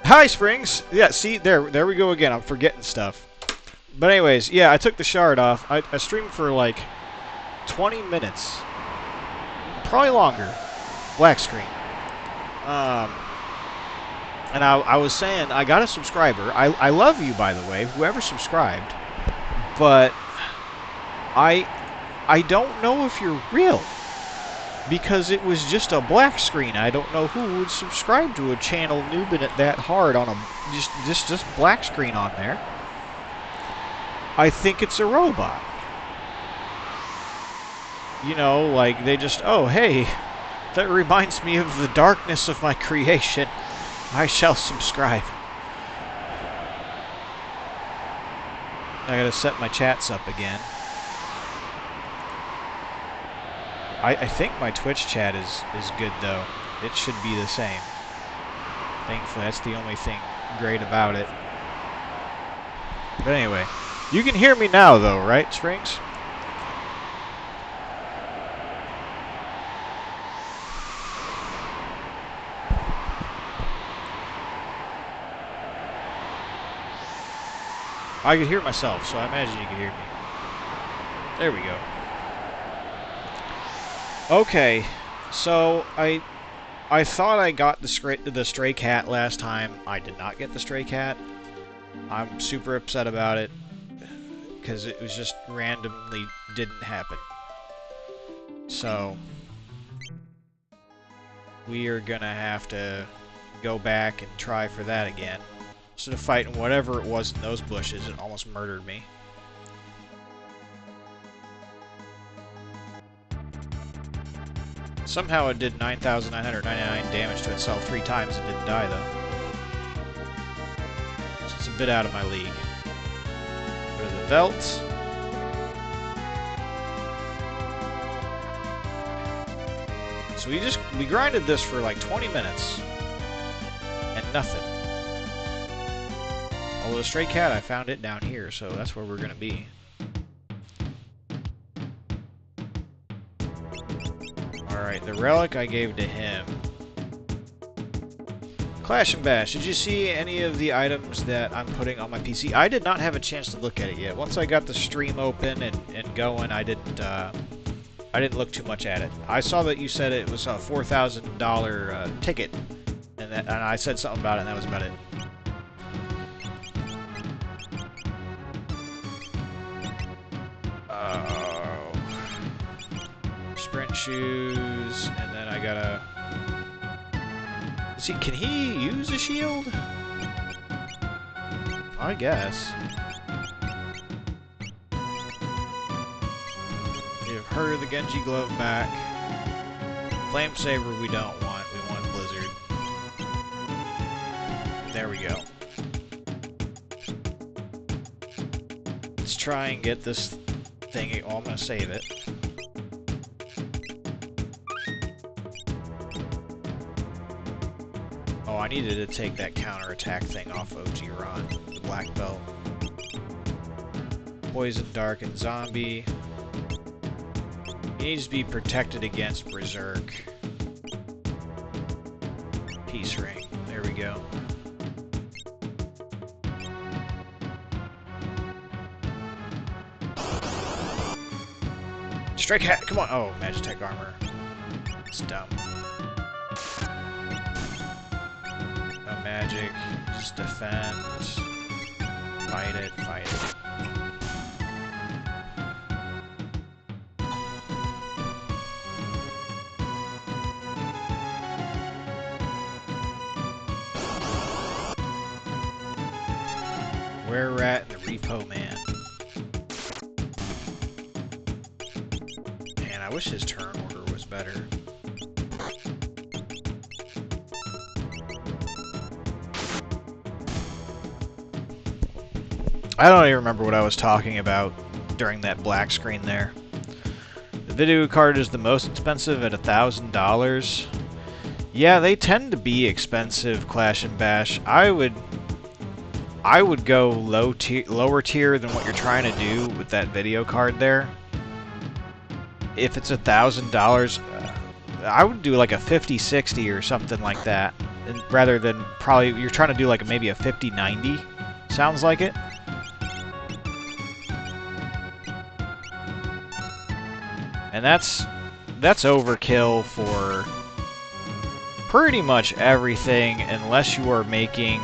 Hi, Springs! Yeah, see, there we go again. I'm forgetting stuff. But anyways, yeah, I took the shard off. I streamed for like 20 minutes. Probably longer. Black screen. And I was saying, I got a subscriber. I love you, by the way, whoever subscribed. But I don't know if you're real. Because it was just a black screen. I don't know who would subscribe to a channel noobing it that hard on a just black screen on there. I think it's a robot. You know, like they just, oh hey, that reminds me of the darkness of my creation. I shall subscribe. I gotta set my chats up again. I think my Twitch chat is good, though. It should be the same. Thankfully, that's the only thing great about it. But anyway, you can hear me now, though, right, Springs? I could hear myself, so I imagine you can hear me. There we go. Okay, so I thought I got the stray cat last time. I did not get the stray cat. I'm super upset about it because it was just randomly didn't happen. So we are gonna have to go back and try for that again. Instead of fighting whatever it was in those bushes, it almost murdered me. Somehow it did 9,999 damage to itself 3 times and didn't die, though. So it's a bit out of my league. Go to the Veldt. So we grinded this for like 20 minutes. And nothing. Although the stray cat, I found it down here, so that's where we're gonna be. Alright, the relic I gave to him. Clash and Bash, did you see any of the items that I'm putting on my PC? I did not have a chance to look at it yet. Once I got the stream open and going, I didn't look too much at it. I saw that you said it was a $4,000 ticket, and I said something about it, and that was about it. Sprint shoes, and then I gotta... See, can he use a shield? I guess. Give her the Genji glove back. Flame Saber we don't want. We want Blizzard. There we go. Let's try and get this thing... Oh, I'm gonna save it. Oh, I needed to take that counterattack thing off OG Ron, the black belt. Poison, Dark, and Zombie. He needs to be protected against Berserk. Peace Ring. There we go. Strike Hat, come on! Oh, Magitech armor. It's dumb. No magic, just defend. Fight it, fight it. Were Rat and the Repo Man. Man, I wish his turn order was better. I don't even remember what I was talking about during that black screen there. The video card is the most expensive at $1,000. Yeah, they tend to be expensive, Clash and Bash. I would go lower tier than what you're trying to do with that video card there. If it's $1,000, I would do like a 50, 60 or something like that. and rather than probably you're trying to do like maybe a 5090. Sounds like it. And that's overkill for pretty much everything unless you are making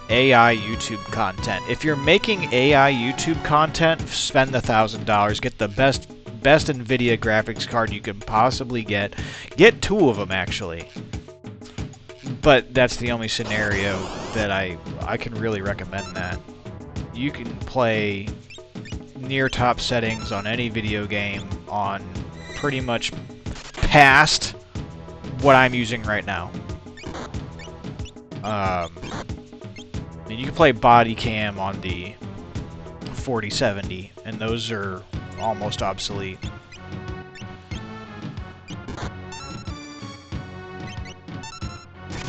AI YouTube content. If you're making AI YouTube content, spend the $1,000. Get the best NVIDIA graphics card you can possibly get. Get 2 of them, actually. But that's the only scenario that I can really recommend that. You can play near top settings on any video game on pretty much past what I'm using right now. And you can play body cam on the 4070, and those are almost obsolete.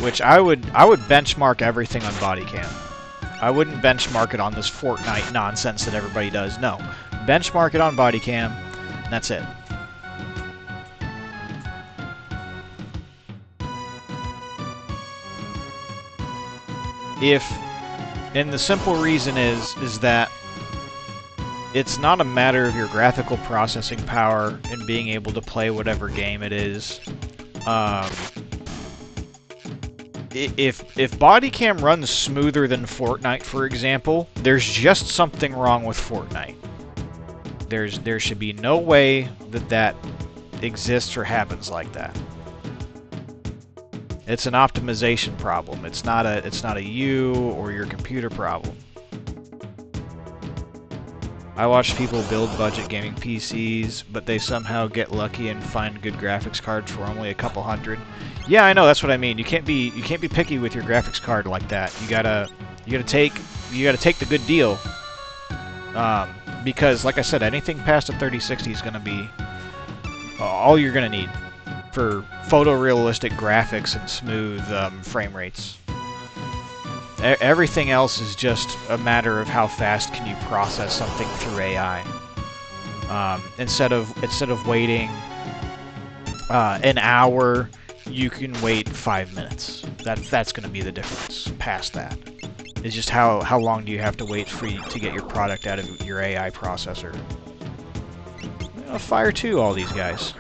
Which I would benchmark everything on body cam. I wouldn't benchmark it on this Fortnite nonsense that everybody does. No. Benchmark it on body cam, and that's it. And the simple reason is that it's not a matter of your graphical processing power and being able to play whatever game it is. If body cam runs smoother than Fortnite, for example, there's just something wrong with Fortnite. There should be no way that exists or happens like that. It's an optimization problem. It's not a you or your computer problem. I watch people build budget gaming PCs, but they somehow get lucky and find good graphics cards for only a couple hundred. Yeah, I know, that's what I mean. You can't be picky with your graphics card like that. You gotta take the good deal. Because like I said, anything past a 3060 is gonna be all you're gonna need for photorealistic graphics and smooth frame rates. Everything else is just a matter of how fast can you process something through AI. Instead of waiting an hour, you can wait 5 minutes. That's going to be the difference. Past that, it's just how long do you have to wait for you to get your product out of your AI processor. Fire 2, all these guys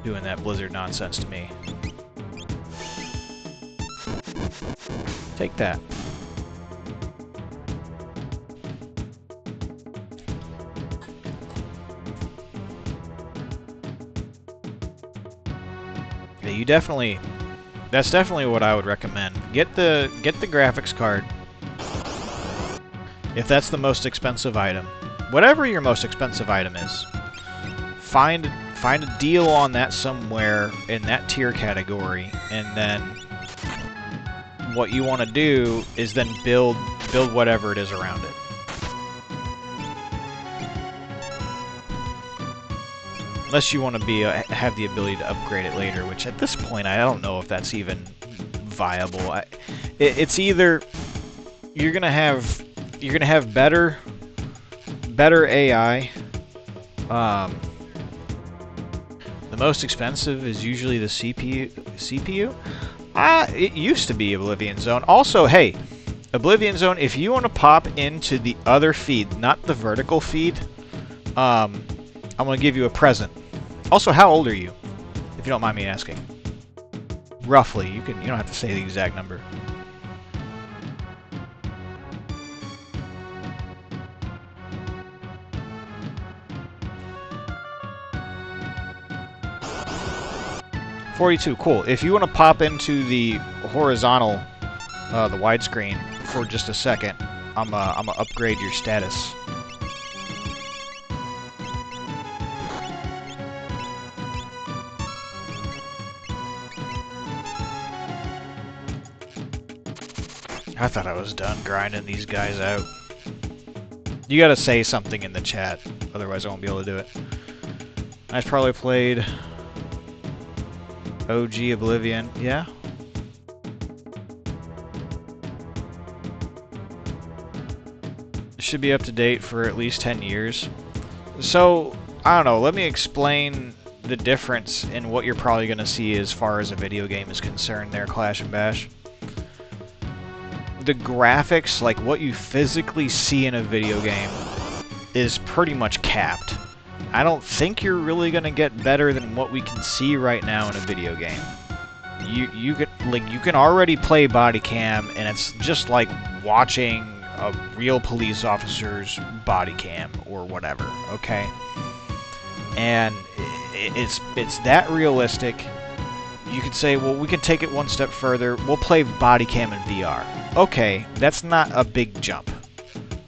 doing that Blizzard nonsense to me. Take that. Yeah, you definitely. That's definitely what I would recommend. Get the graphics card. If that's the most expensive item, whatever your most expensive item is, find a deal on that somewhere in that tier category, and then what you want to do is then build whatever it is around it. Unless you want to have the ability to upgrade it later, which at this point I don't know if that's even viable. It's either you're gonna have better AI. The most expensive is usually the CPU. It used to be Oblivion Zone. Also, hey, Oblivion Zone, if you want to pop into the other feed, not the vertical feed, I'm going to give you a present. Also, how old are you? If you don't mind me asking. Roughly, you don't have to say the exact number. .42, cool. If you want to pop into the horizontal, the widescreen for just a second, I'm gonna upgrade your status. I thought I was done grinding these guys out. You gotta say something in the chat, otherwise I won't be able to do it. I probably played OG Oblivion, yeah? It should be up to date for at least 10 years. So, I don't know, let me explain the difference in what you're probably going to see as far as a video game is concerned there, Clash and Bash. The graphics, like what you physically see in a video game, is pretty much capped. I don't think you're really going to get better than what we can see right now in a video game. You can already play body cam, and it's just like watching a real police officer's body cam or whatever, okay? And it's that realistic. You could say, well, we can take it one step further. We'll play body cam in VR. Okay, that's not a big jump.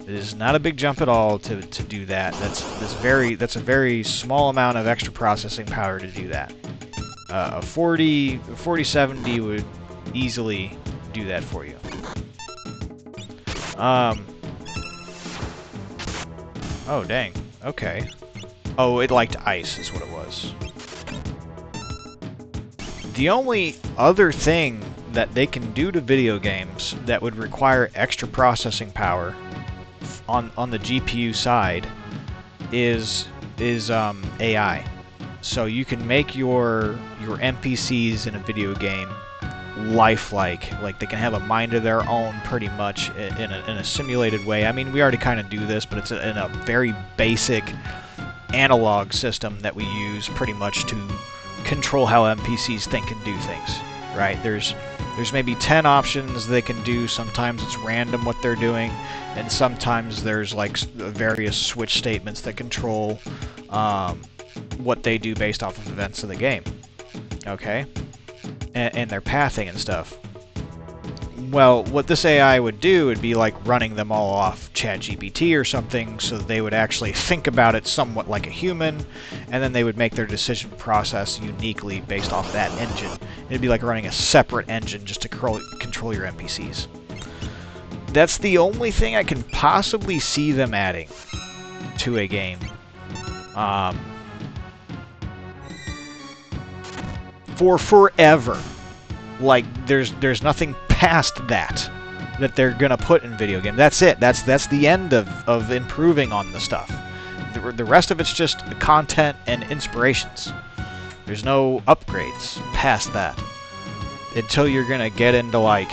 It is not a big jump at all to do that. That's a very small amount of extra processing power to do that. A 4070 would easily do that for you. Oh, dang. Okay. Oh, it liked ice is what it was. The only other thing that they can do to video games that would require extra processing power on the GPU side is AI. So you can make your NPCs in a video game lifelike. Like, they can have a mind of their own pretty much in a simulated way. I mean, we already kind of do this, but it's in a very basic analog system that we use pretty much to control how NPCs think and do things, right? There's maybe 10 options they can do. Sometimes it's random what they're doing, and sometimes there's like various switch statements that control what they do based off of events of the game, okay? And their pathing and stuff. Well, what this AI would do would be like running them all off ChatGPT or something, so that they would actually think about it somewhat like a human, and then they would make their decision process uniquely based off that engine. It'd be like running a separate engine just to control your NPCs. That's the only thing I can possibly see them adding to a game. For forever. Like, there's nothing past that they're gonna put in video game. That's it. That's the end of improving on the stuff. The rest of it's just content and inspirations. There's no upgrades past that until you're gonna get into like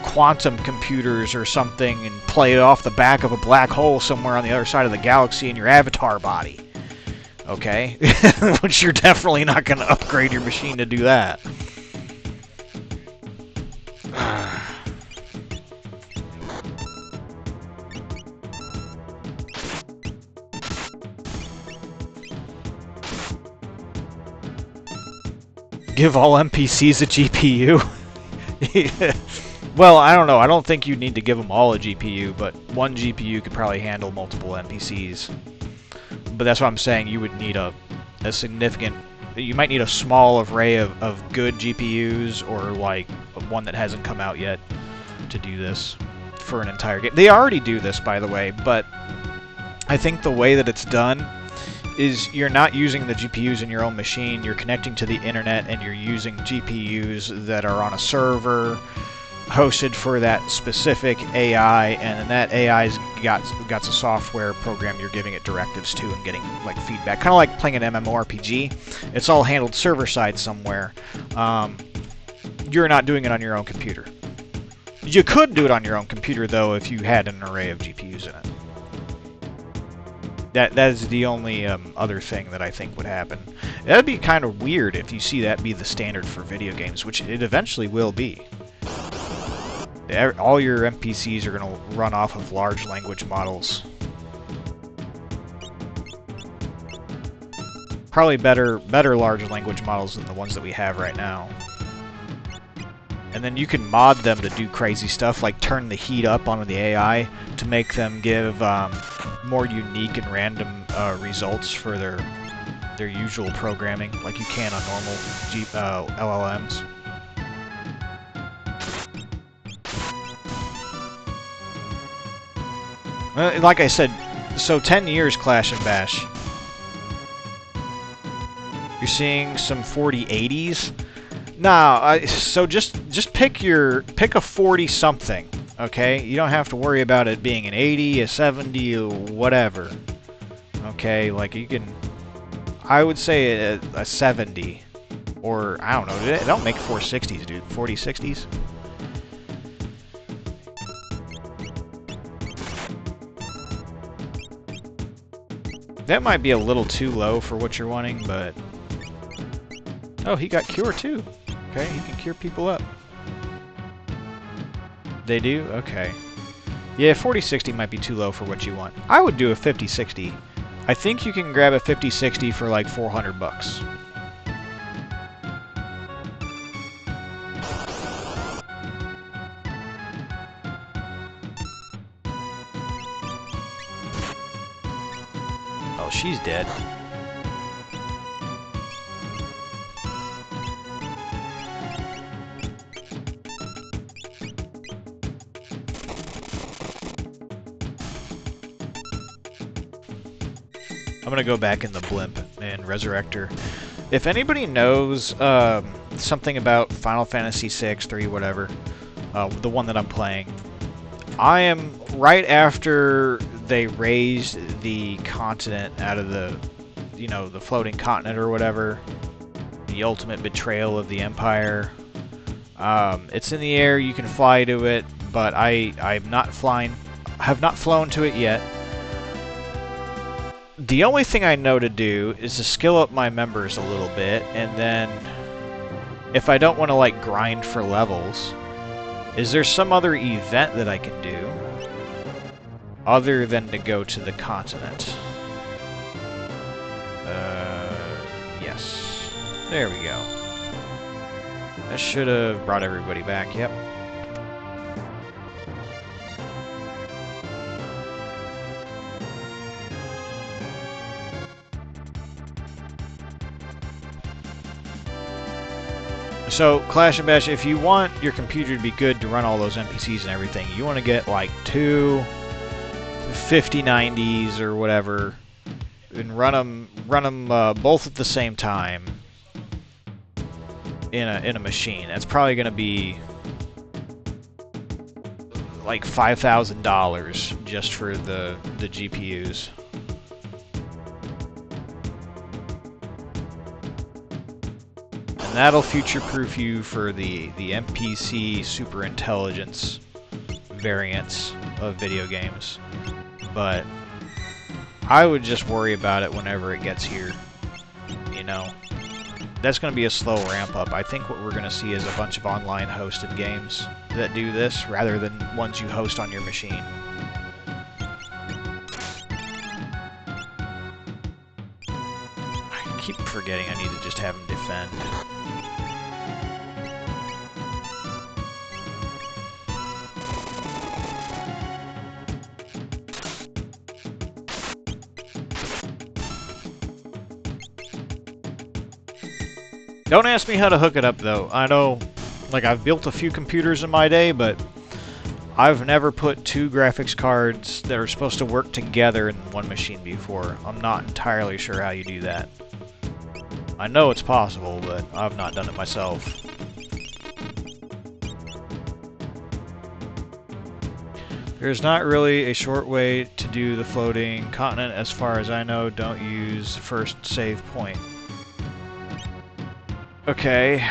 quantum computers or something and play it off the back of a black hole somewhere on the other side of the galaxy in your avatar body. Okay? Which you're definitely not gonna upgrade your machine to do that. Give all NPCs a GPU? Well, I don't know. I don't think you'd need to give them all a GPU, but one GPU could probably handle multiple NPCs. But that's what I'm saying. You would need a significant... You might need a small array of good GPUs, or like one that hasn't come out yet to do this for an entire game. They already do this, by the way, but I think the way that it's done is you're not using the GPUs in your own machine. You're connecting to the internet, and you're using GPUs that are on a server hosted for that specific AI, and then that AI's got a software program you're giving it directives to and getting like feedback. Kind of like playing an MMORPG. It's all handled server side somewhere. You're not doing it on your own computer. You could do it on your own computer though if you had an array of GPUs in it. That is the only other thing that I think would happen. That'd be kind of weird if you see that be the standard for video games, which it eventually will be. All your NPCs are going to run off of large language models. Probably better large language models than the ones that we have right now. And then you can mod them to do crazy stuff, like turn the heat up on the AI to make them give more unique and random results for their usual programming, like you can on normal LLMs. Like I said, so 10 years Clash and Bash. You're seeing some 4080s. Nah, so just pick a 40 something, okay? You don't have to worry about it being an 80, a 70, or whatever. Okay, like you can. I would say a 70. Or, I don't know, they don't make 460s, dude. 4060s? That might be a little too low for what you're wanting, but... Oh, he got cure too. Okay, he can cure people up. They do? Okay. Yeah, 4060 might be too low for what you want. I would do a 5060. I think you can grab a 5060 for like 400 bucks. Oh, she's dead. I'm gonna go back in the blimp and resurrect her. If anybody knows something about Final Fantasy VI, 3, whatever, the one that I'm playing, I am right after they raised the continent out of the, you know, the floating continent or whatever, the ultimate betrayal of the Empire. It's in the air, you can fly to it, but I'm not flying, have not flown to it yet. The only thing I know to do is to skill up my members a little bit, and then if I don't want to like grind for levels, is there some other event that I can do other than to go to the continent? Yes. There we go. That should have brought everybody back, yep. So, Clash and Bash, if you want your computer to be good to run all those NPCs and everything, you want to get like 2 5090s or whatever, and run them both at the same time in a machine. That's probably going to be like $5,000 just for the GPUs. And that'll future-proof you for the NPC super intelligence variants of video games. But I would just worry about it whenever it gets here. You know, that's going to be a slow ramp-up. I think what we're going to see is a bunch of online hosted games that do this rather than ones you host on your machine. I keep forgetting I need to just have him defend. Don't ask me how to hook it up, though. I know, like, I've built a few computers in my day, but I've never put 2 graphics cards that are supposed to work together in one machine before. I'm not entirely sure how you do that. I know it's possible, but I've not done it myself. There's not really a short way to do the floating continent as far as I know. Don't use first save point. Okay.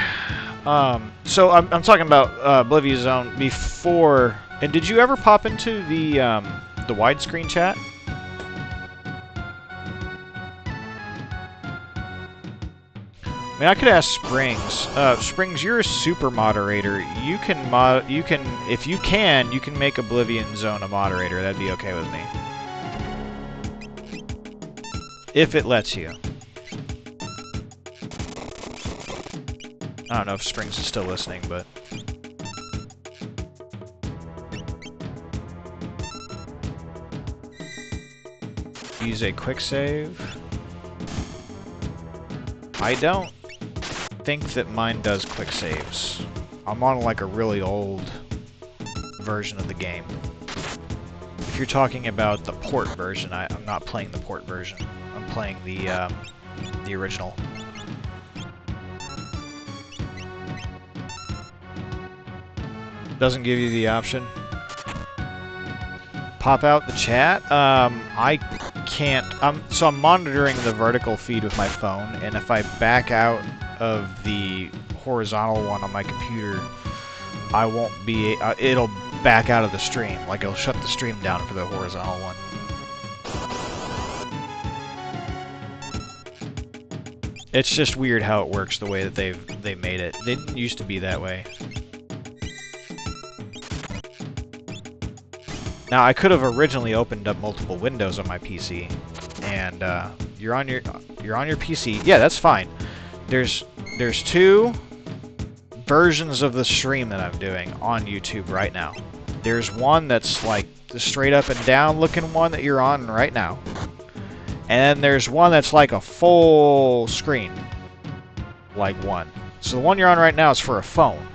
So I'm talking about Oblivion Zone before. And did you ever pop into the widescreen chat? I mean, I could ask Springs. Springs, you're a super moderator. You can if you can make Oblivion Zone a moderator. That'd be okay with me. If it lets you. I don't know if Springs is still listening, but... Use a quick save. I don't think that mine does quick saves. I'm on like a really old version of the game. If you're talking about the port version, I'm not playing the port version. I'm playing the original. Doesn't give you the option. pop out the chat. I can't. So I'm monitoring the vertical feed with my phone, and if I back out of the horizontal one on my computer, I won't be. It'll back out of the stream. Like it'll shut the stream down for the horizontal one. It's just weird how it works the way that they made it. It didn't used to be that way. Now I could have originally opened up multiple windows on my PC, and you're on your PC. Yeah, that's fine. There's two versions of the stream that I'm doing on YouTube right now. There's one that's like the straight up and down looking one that you're on right now. And then there's one that's like a full screen, like one. So the one you're on right now is for a phone.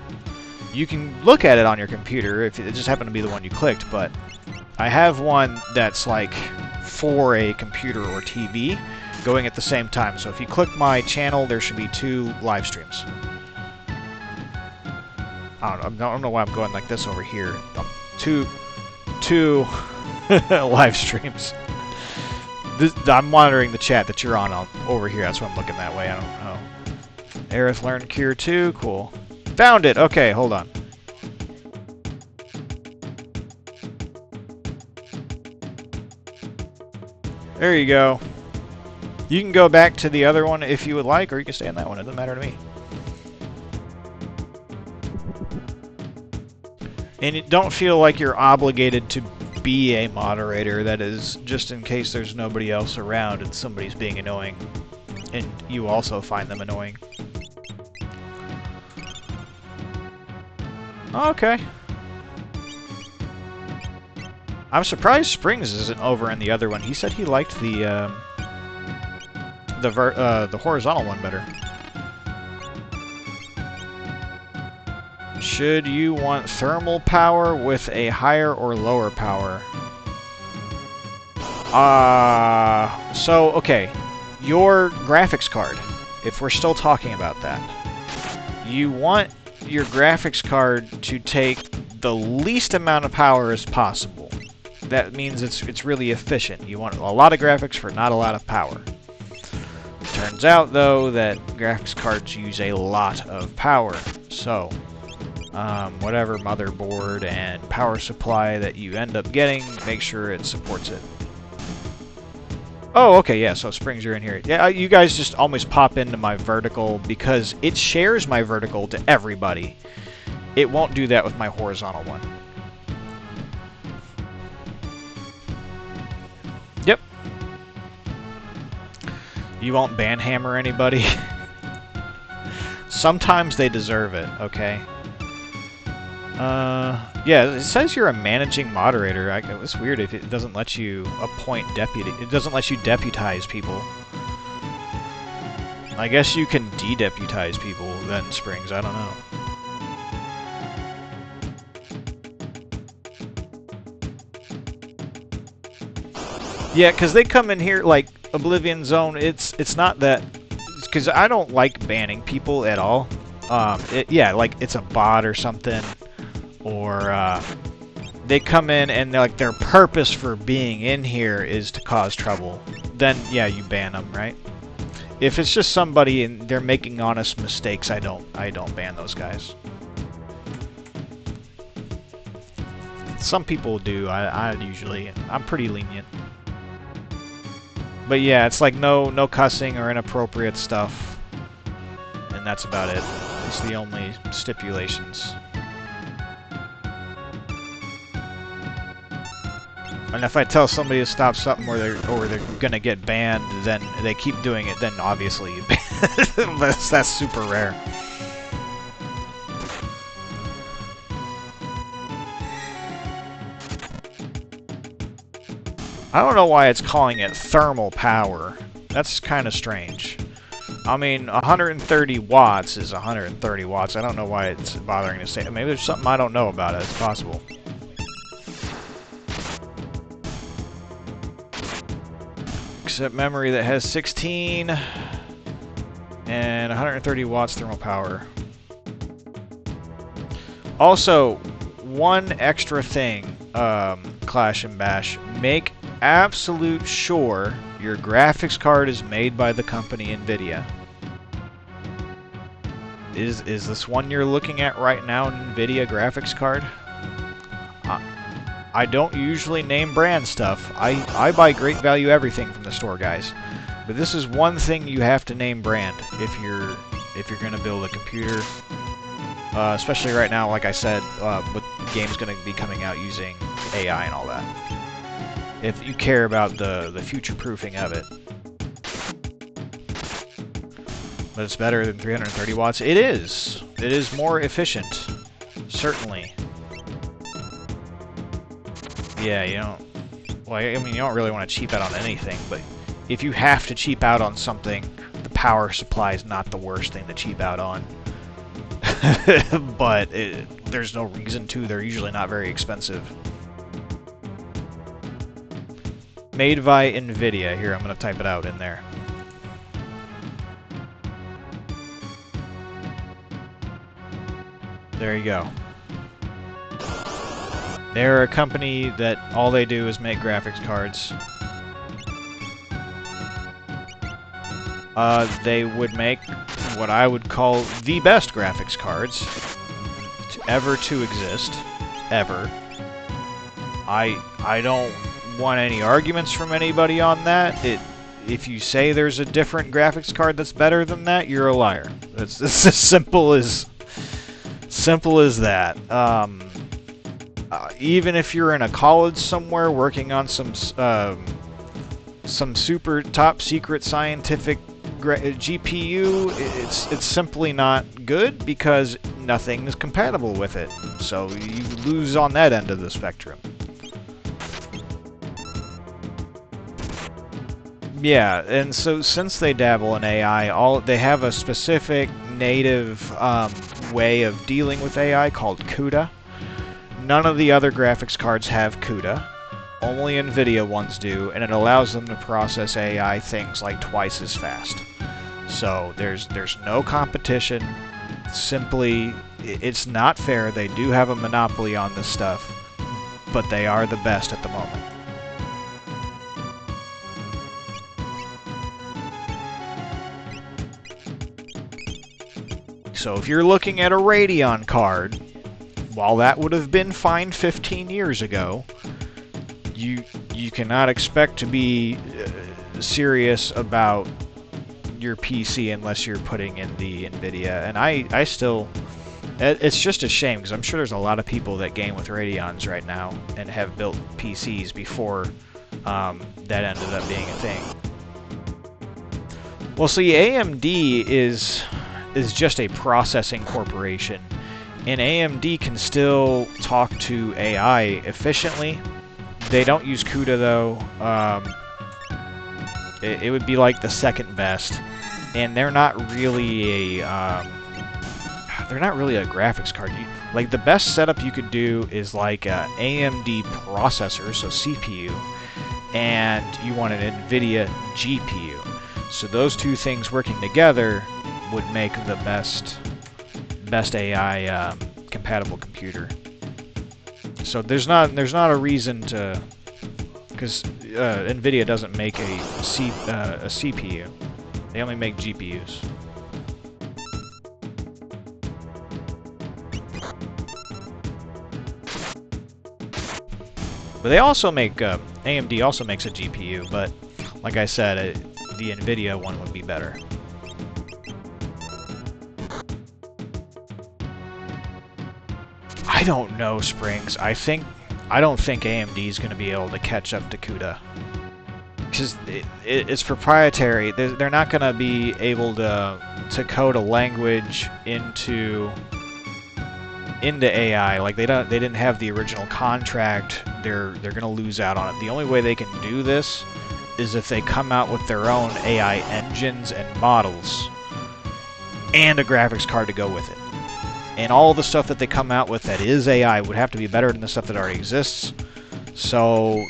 You can look at it on your computer if it just happened to be the one you clicked, but I have one that's like for a computer or TV going at the same time. So if you click my channel, there should be 2 live streams. I don't know why I'm going like this over here. Two live streams. I'm monitoring the chat that you're on over here. That's why I'm looking that way. I don't know. Aerith learned Cure 2. Cool. Found it. Okay, hold on. There you go. You can go back to the other one if you would like, or you can stay on that one. It doesn't matter to me. And you don't feel like you're obligated to be a moderator. That is just in case there's nobody else around and somebody's being annoying. And you also find them annoying. Okay. I'm surprised Springs isn't over in the other one. He said he liked the horizontal one better. Should you want thermal power with a higher or lower power? So, okay. Your graphics card, if we're still talking about that, you want your graphics card to take the least amount of power as possible. That means it's really efficient. You want a lot of graphics for not a lot of power. Turns out, though, that graphics cards use a lot of power. So, whatever motherboard and power supply that you end up getting, make sure it supports it. Oh, okay, yeah, so Springs, you're in here. Yeah, you guys just always pop into my vertical because it shares my vertical to everybody. It won't do that with my horizontal one. Yep. You won't banhammer anybody. Sometimes they deserve it, okay? Yeah, it says you're a managing moderator. It's weird if it doesn't let you appoint deputy. It doesn't let you deputize people. I guess you can de-deputize people then, Springs. I don't know. Yeah, because they come in here like Oblivion Zone. It's not that, because I don't like banning people at all. Yeah, like it's a bot or something. Or they come in and like their purpose for being in here is to cause trouble. Then yeah, you ban them, right? If it's just somebody and they're making honest mistakes, I don't ban those guys. Some people do. I'm pretty lenient. But yeah, it's like no cussing or inappropriate stuff, and that's about it. It's the only stipulations. And if I tell somebody to stop something or they're gonna get banned, then they keep doing it, then obviously you ban. That's super rare. I don't know why it's calling it thermal power. That's kind of strange. I mean, 130 watts is 130 watts. I don't know why it's bothering to say it. Maybe there's something I don't know about it. It's possible. Except memory that has 16 and 130 watts thermal power. Also, one extra thing. Clash and Bash, make absolute sure your graphics card is made by the company NVIDIA. Is this one you're looking at right now an NVIDIA graphics card? I don't usually name brand stuff. I buy great value everything from the store, guys. But this is one thing you have to name brand if you're going to build a computer. Especially right now, like I said, with games going to be coming out using AI and all that. If you care about the future-proofing of it. But it's better than 330 watts. It is. It is more efficient. Certainly. Yeah, you don't... Well, I mean, you don't really want to cheap out on anything, but if you have to cheap out on something, the power supply is not the worst thing to cheap out on. But there's no reason to. They're usually not very expensive. Made by NVIDIA. Here, I'm going to type it out in there. There you go. They're a company that all they do is make graphics cards. They would make what I would call the best graphics cards ever to exist. Ever. I don't want any arguments from anybody on that. If you say there's a different graphics card that's better than that, you're a liar. It's as simple as that. Even if you're in a college somewhere working on some super top secret scientific GPU, it's simply not good because nothing is compatible with it. So you lose on that end of the spectrum. Yeah, and so since they dabble in AI, they have a specific native way of dealing with AI called CUDA. None of the other graphics cards have CUDA. Only NVIDIA ones do, and it allows them to process AI things like twice as fast. So there's no competition. Simply, it's not fair. They do have a monopoly on this stuff, but they are the best at the moment. So if you're looking at a Radeon card, while that would have been fine 15 years ago, you cannot expect to be serious about your PC unless you're putting in the NVIDIA. And I still... It's just a shame, because I'm sure there's a lot of people that game with Radeons right now and have built PCs before that ended up being a thing. Well, see, AMD is just a processing corporation, and AMD can still talk to AI efficiently. They don't use CUDA, though. It would be like the second best, and they're not really a graphics card. Like, the best setup you could do is like a AMD processor, so CPU, and you want an NVIDIA GPU. So those two things working together would make the best AI compatible computer. So there's not a reason to, because NVIDIA doesn't make a CPU. They only make GPUs. But they also make AMD also makes a GPU, but like I said, the NVIDIA one would be better. I don't know, Springs. I don't think AMD is going to be able to catch up to CUDA. Because it's proprietary. They're not going to be able to code a language into AI. Like, they didn't have the original contract. They're going to lose out on it. The only way they can do this is if they come out with their own AI engines and models and a graphics card to go with it. And all the stuff that they come out with that is AI would have to be better than the stuff that already exists. So,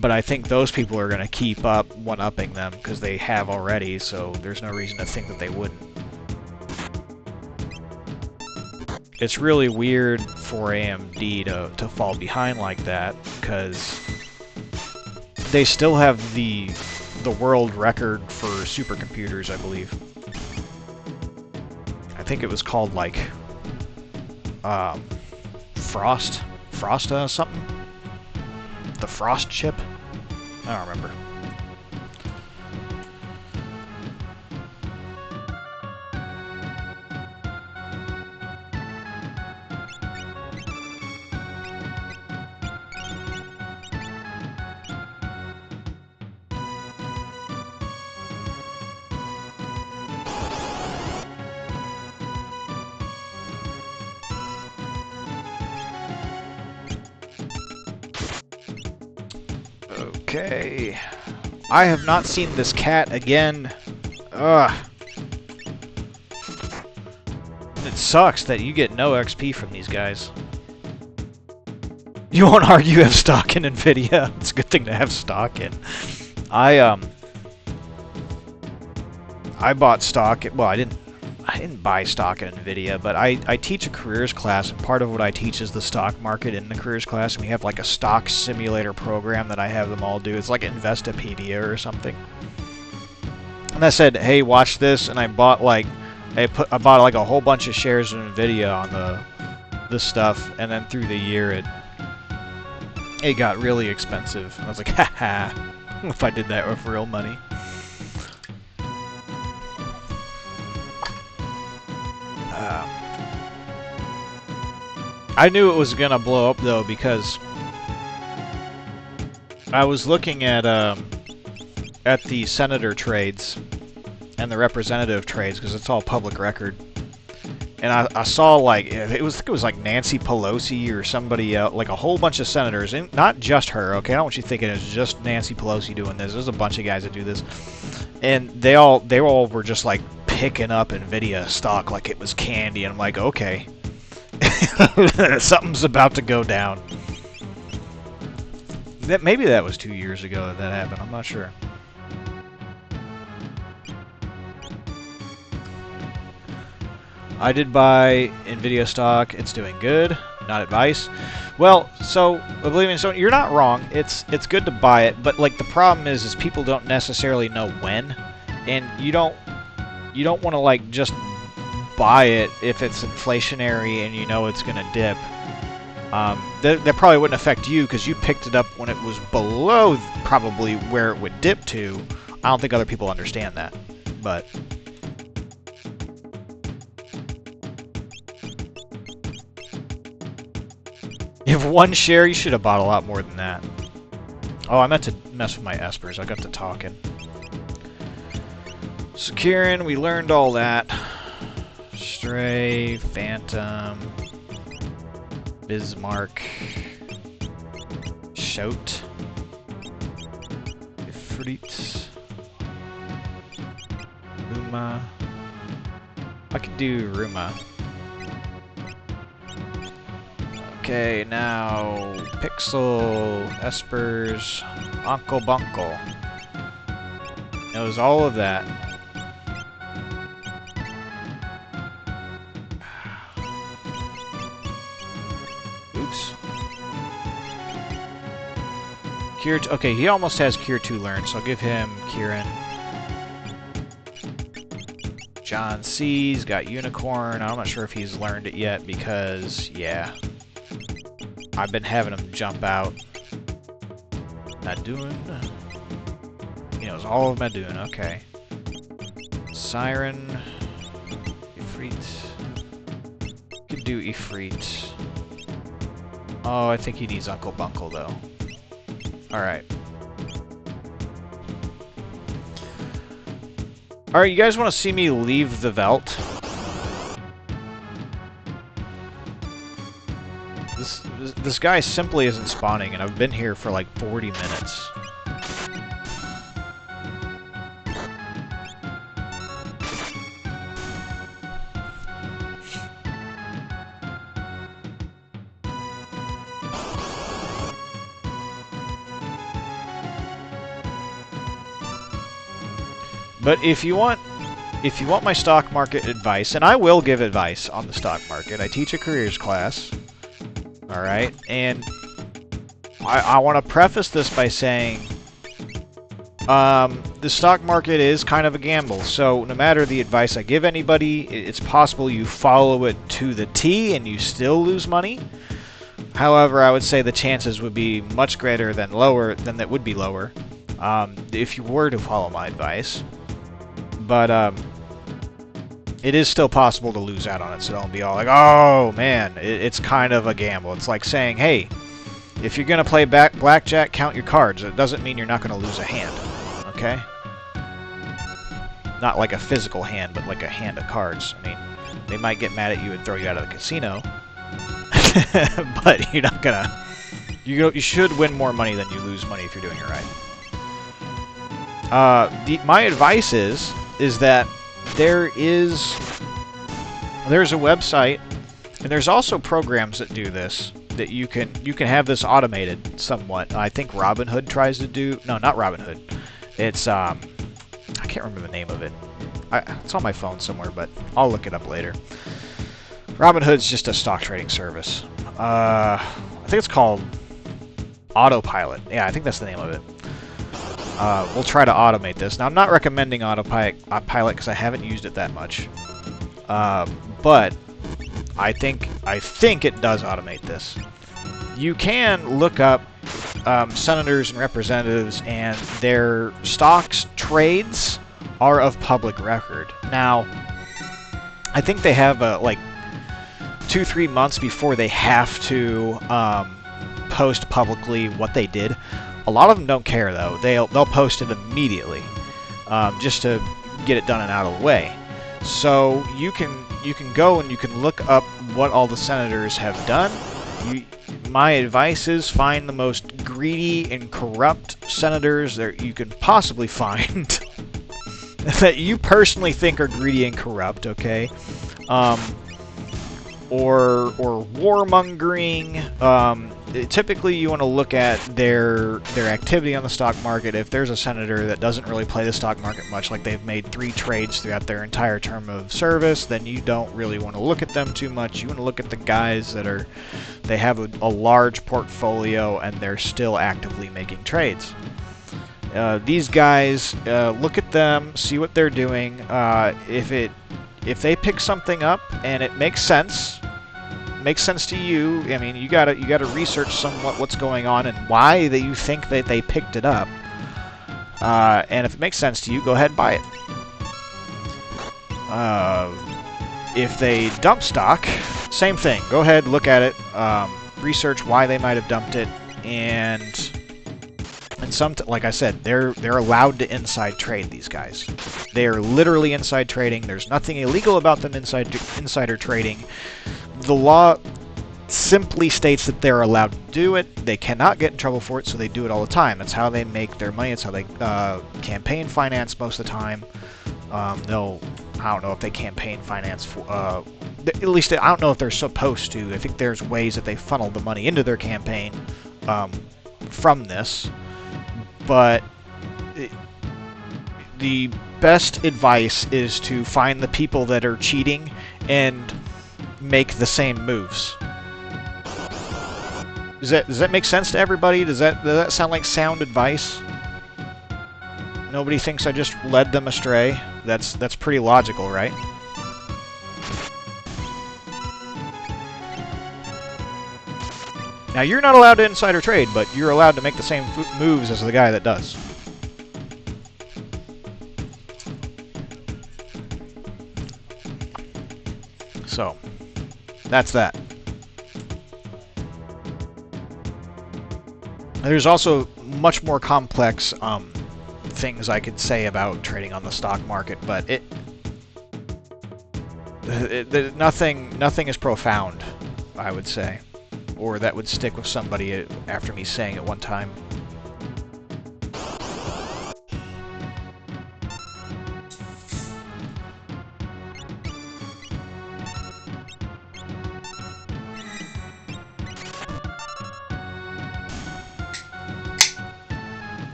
but I think those people are going to keep up one-upping them because they have already, so there's no reason to think that they wouldn't. it's really weird for AMD to fall behind like that, because they still have the world record for supercomputers, I believe. I think it was called like Frosta something? The Frost chip? I don't remember. Okay. I have not seen this cat again. Ugh. It sucks that you get no XP from these guys. You won't argue you have stock in NVIDIA. It's a good thing to have stock in. I bought stock. Well, I didn't buy stock in NVIDIA, but I teach a careers class, and part of what I teach is the stock market in the careers class, and we have like a stock simulator program that I have them all do. It's like Investopedia or something. And I said, hey, watch this, and I bought like I bought like a whole bunch of shares of NVIDIA on this stuff, and then through the year it got really expensive. I was like, haha, if I did that with real money. I knew it was gonna blow up though, because I was looking at the senator trades and the representative trades, because it's all public record, and I saw like it was like Nancy Pelosi or somebody else, like a whole bunch of senators, and not just her. Okay, I don't want you thinking it's just Nancy Pelosi doing this. There's a bunch of guys that do this, and they all were just like picking up NVIDIA stock like it was candy, and I'm like, okay. Something's about to go down. Maybe that was 2 years ago that happened. I'm not sure. I did buy NVIDIA stock. It's doing good. Not advice. Well, so believe me, so you're not wrong. It's good to buy it, but like the problem is people don't necessarily know when, and you don't want to like just buy it if it's inflationary and you know it's going to dip. That probably wouldn't affect you because you picked it up when it was below probably where it would dip to. I don't think other people understand that, but you have one share, you should have bought a lot more than that. Oh, I meant to mess with my espers. I got to talking. Securin, we learned all that. Stray, Phantom, Bismarck, Shout, Ifrit, Ruma. I could do Ruma. Okay, now Pixel, Espers, Uncle Bunkle. Knows all of that. Cure okay, he almost has Cure 2 learned, so I'll give him Kieran. John C's got Unicorn. I'm not sure if he's learned it yet because, yeah, I've been having him jump out. Madoon. He knows all of Madoon, okay. Siren. Ifrit. Could do Ifrit. Oh, I think he needs Uncle Bunkle, though. Alright. Alright, you guys want to see me leave the Veld? This guy simply isn't spawning, and I've been here for like 40 minutes. But if you want if you want my stock market advice, and I will give advice on the stock market, I teach a careers class, alright, and I want to preface this by saying the stock market is kind of a gamble, so no matter the advice I give anybody, it's possible you follow it to the T and you still lose money. However, I would say the chances would be much greater than that would be lower if you were to follow my advice. But it is still possible to lose out on it, so don't be all like, oh man, it's kind of a gamble. It's like saying, hey, if you're going to play blackjack, count your cards. It doesn't mean you're not going to lose a hand, okay? Not like a physical hand, but like a hand of cards. I mean, they might get mad at you and throw you out of the casino, but you're not going to... You should win more money than you lose money if you're doing it right. My advice is that there's a website, and there's also programs that do this, that you can have this automated somewhat. I think Robinhood tries to do... No, not Robinhood. It's, I can't remember the name of it. It's on my phone somewhere, but I'll look it up later. Robinhood's just a stock trading service. I think it's called Autopilot. Yeah, I think that's the name of it. We'll try to automate this. Now, I'm not recommending Autopilot because I haven't used it that much. But I think it does automate this. You can look up senators and representatives, and their stocks trades are of public record. Now, I think they have like 2-3 months before they have to post publicly what they did. A lot of them don't care though. They'll post it immediately, just to get it done and out of the way. So you can go and you can look up what all the senators have done. My advice is find the most greedy and corrupt senators that you can possibly find that you personally think are greedy and corrupt, okay? Or warmongering. Typically, you want to look at their activity on the stock market. If there's a senator that doesn't really play the stock market much, like they've made 3 trades throughout their entire term of service, then you don't really want to look at them too much. You want to look at the guys that they have a large portfolio and they're still actively making trades. These guys, look at them, see what they're doing. If they pick something up and it makes sense to you, I mean, you gotta research somewhat what's going on and why that you think that they picked it up. And if it makes sense to you, go ahead and buy it. If they dump stock, same thing. Go ahead, look at it, research why they might have dumped it, and like I said, they're allowed to inside trade, these guys. They are literally inside trading. There's nothing illegal about them insider trading. The law simply states that they're allowed to do it. They cannot get in trouble for it, so they do it all the time. That's how they make their money. It's how they campaign finance most of the time. I don't know if they campaign finance for... at least I don't know if they're supposed to. I think there's ways that they funnel the money into their campaign from this. But the best advice is to find the people that are cheating and make the same moves. Does that make sense to everybody? Does that sound like sound advice? Nobody thinks I just led them astray? That's pretty logical, right? Now, you're not allowed to insider trade, but you're allowed to make the same moves as the guy that does. So, that's that. There's also much more complex things I could say about trading on the stock market, but nothing is profound, I would say, or that would stick with somebody after me saying it one time.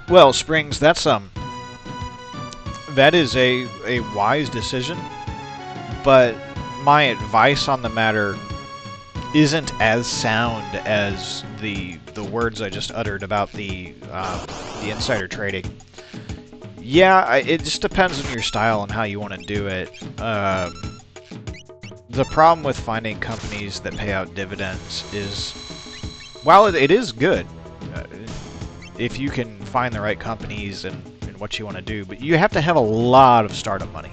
Well, Springs, that is a wise decision, but my advice on the matter isn't as sound as the words I just uttered about the insider trading. Yeah, it just depends on your style and how you want to do it. The problem with finding companies that pay out dividends is, while it is good, if you can find the right companies and what you want to do, but you have to have a lot of startup money.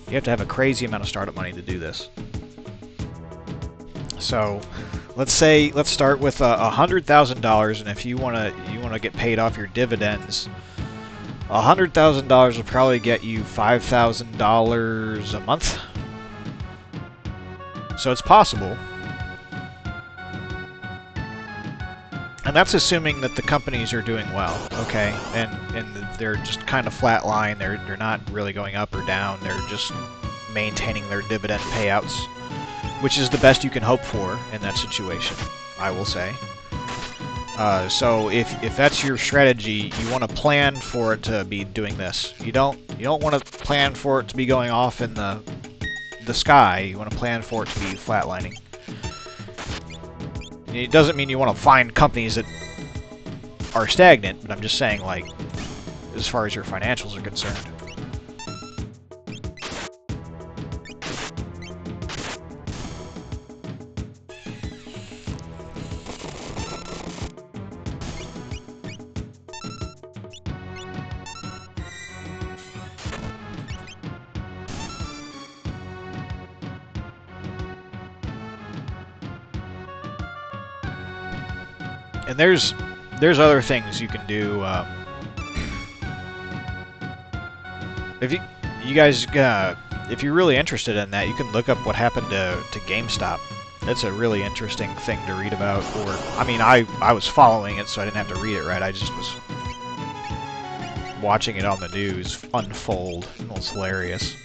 You have to have a crazy amount of startup money to do this. So, let's start with $100,000, and if you wanna get paid off your dividends, $100,000 will probably get you $5,000 a month. So it's possible. And that's assuming that the companies are doing well, okay? And they're just kind of flatline. They're not really going up or down. They're just maintaining their dividend payouts, which is the best you can hope for in that situation, I will say. So if that's your strategy, you want to plan for it to be doing this. You don't want to plan for it to be going off in the sky. You want to plan for it to be flatlining. It doesn't mean you want to find companies that are stagnant, but I'm just saying, like, as far as your financials are concerned. And there's other things you can do. If you guys, if you're really interested in that, you can look up what happened to GameStop. That's a really interesting thing to read about. Or, I mean, I was following it, so I didn't have to read it, right? I just was watching it on the news unfold. It was hilarious.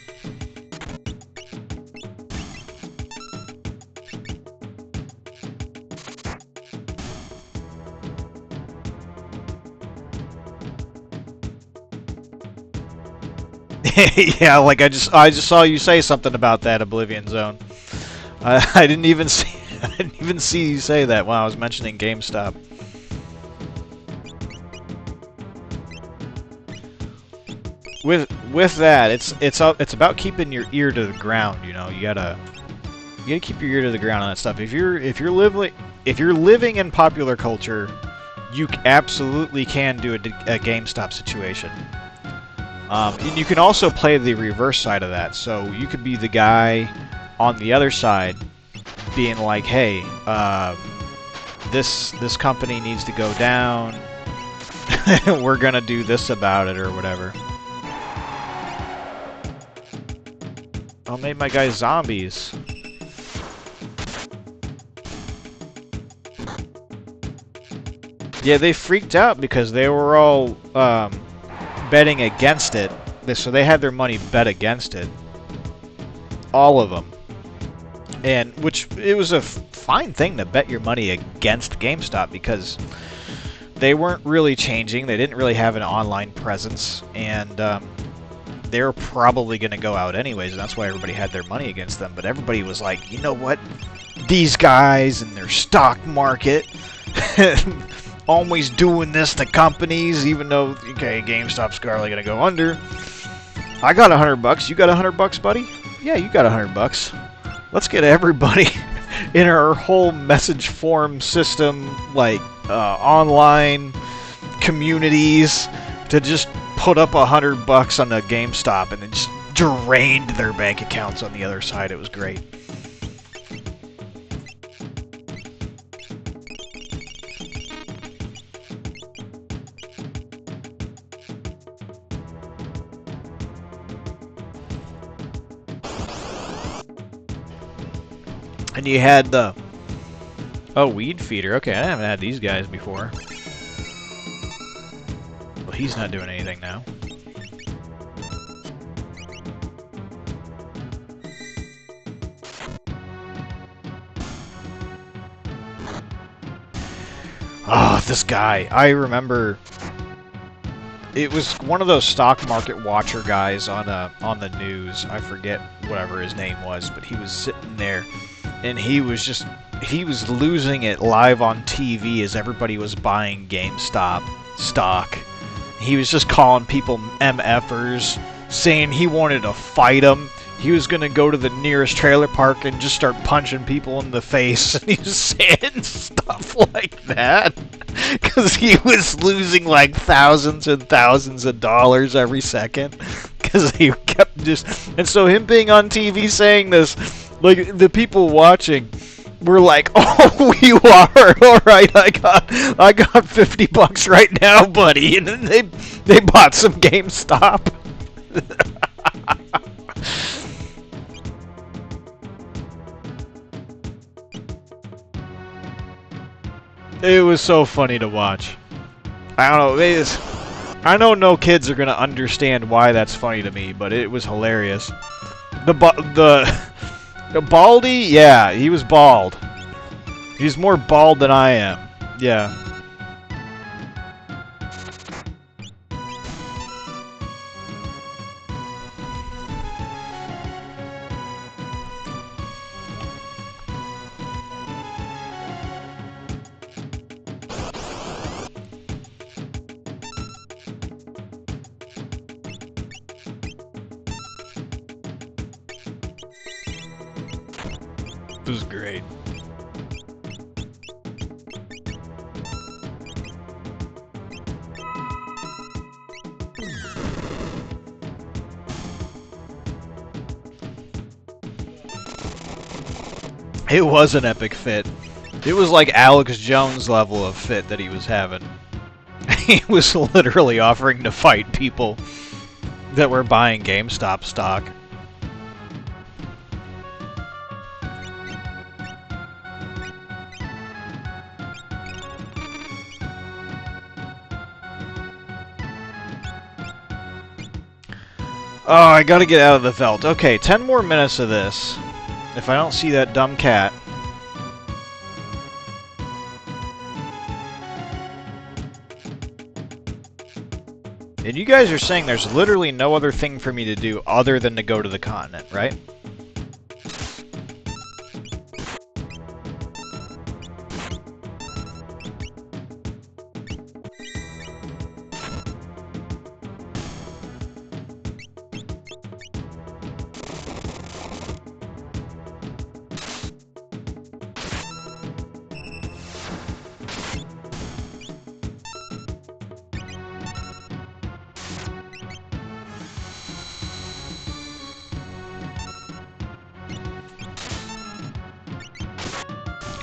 Yeah, like I just saw you say something about that, Oblivion Zone. I didn't even see you say that while I was mentioning GameStop. With that, it's about keeping your ear to the ground. You know, you gotta keep your ear to the ground on that stuff. If you're living in popular culture, you absolutely can do a GameStop situation. And you can also play the reverse side of that. So you could be the guy on the other side, being like, "Hey, this company needs to go down. We're gonna do this about it," or whatever. I made my guys zombies. Yeah, they freaked out because they were all betting against it. So they had their money bet against it. All of them. And which it was a fine thing to bet your money against GameStop because they weren't really changing. They didn't really have an online presence, and they were probably going to go out anyways, and that's why everybody had their money against them. But everybody was like, you know what? These guys and their stock market always doing this to companies, even though, okay, GameStop's probably going to go under. I got $100. You got $100, buddy? Yeah, you got $100. Let's get everybody in our whole message form system, like online communities, to just put up $100 on the GameStop, and then just drained their bank accounts on the other side. It was great. And you had the... Oh, Weed Feeder. Okay, I haven't had these guys before. Well, he's not doing anything now. Oh, this guy. I remember It was one of those stock market watcher guys on the news. I forget whatever his name was, but he was sitting there, and he was losing it live on TV as everybody was buying GameStop stock. He was just calling people MFers, saying he wanted to fight them. He was going to go to the nearest trailer park and just start punching people in the face. And he was saying stuff like that. Because he was losing like thousands and thousands of dollars every second. Because he kept just... And so him being on TV saying this, like, the people watching were like, "Oh, you are? Alright, I got $50 right now, buddy." And then they bought some GameStop. It was so funny to watch. I don't know. I know no kids are gonna understand why that's funny to me, but it was hilarious. The Baldy, yeah, he was bald. He's more bald than I am. Yeah. It was great. It was an epic fit. It was like Alex Jones level of fit that he was having. He was literally offering to fight people that were buying GameStop stock. Oh, I gotta get out of the Veldt. Okay, 10 more minutes of this. If I don't see that dumb cat. And you guys are saying there's literally no other thing for me to do other than to go to the continent, right?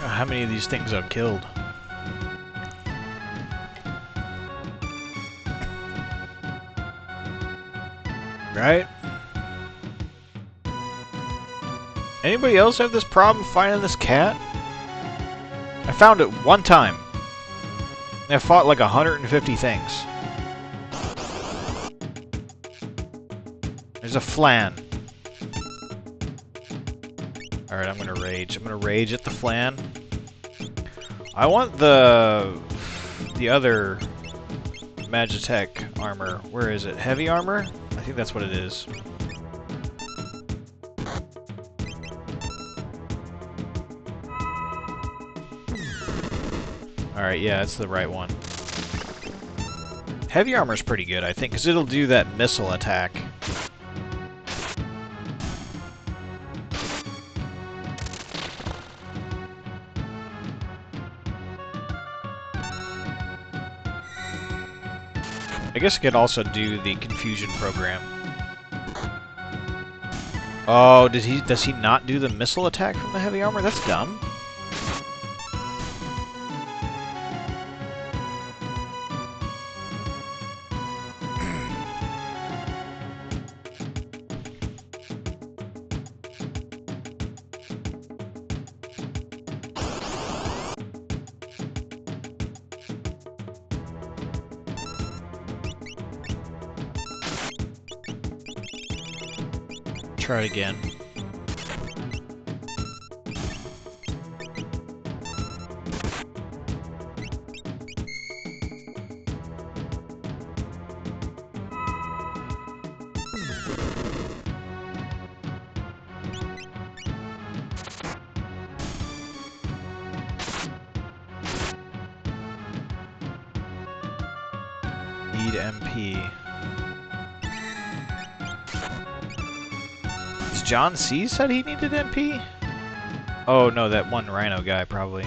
How many of these things I've killed? Right? Anybody else have this problem finding this cat? I found it one time. And I fought like 150 things. There's a flan. Alright, I'm gonna rage. I'm gonna rage at the flan. I want the other Magitech armor. Where is it? Heavy armor? I think that's what it is. Alright, yeah, that's the right one. Heavy armor's pretty good, I think, because it'll do that missile attack. I guess it could also do the confusion program. Oh, does he not do the missile attack from the heavy armor? That's dumb. Try it again. Need MP. John C. said he needed MP? Oh, no, that one Rhino guy, probably.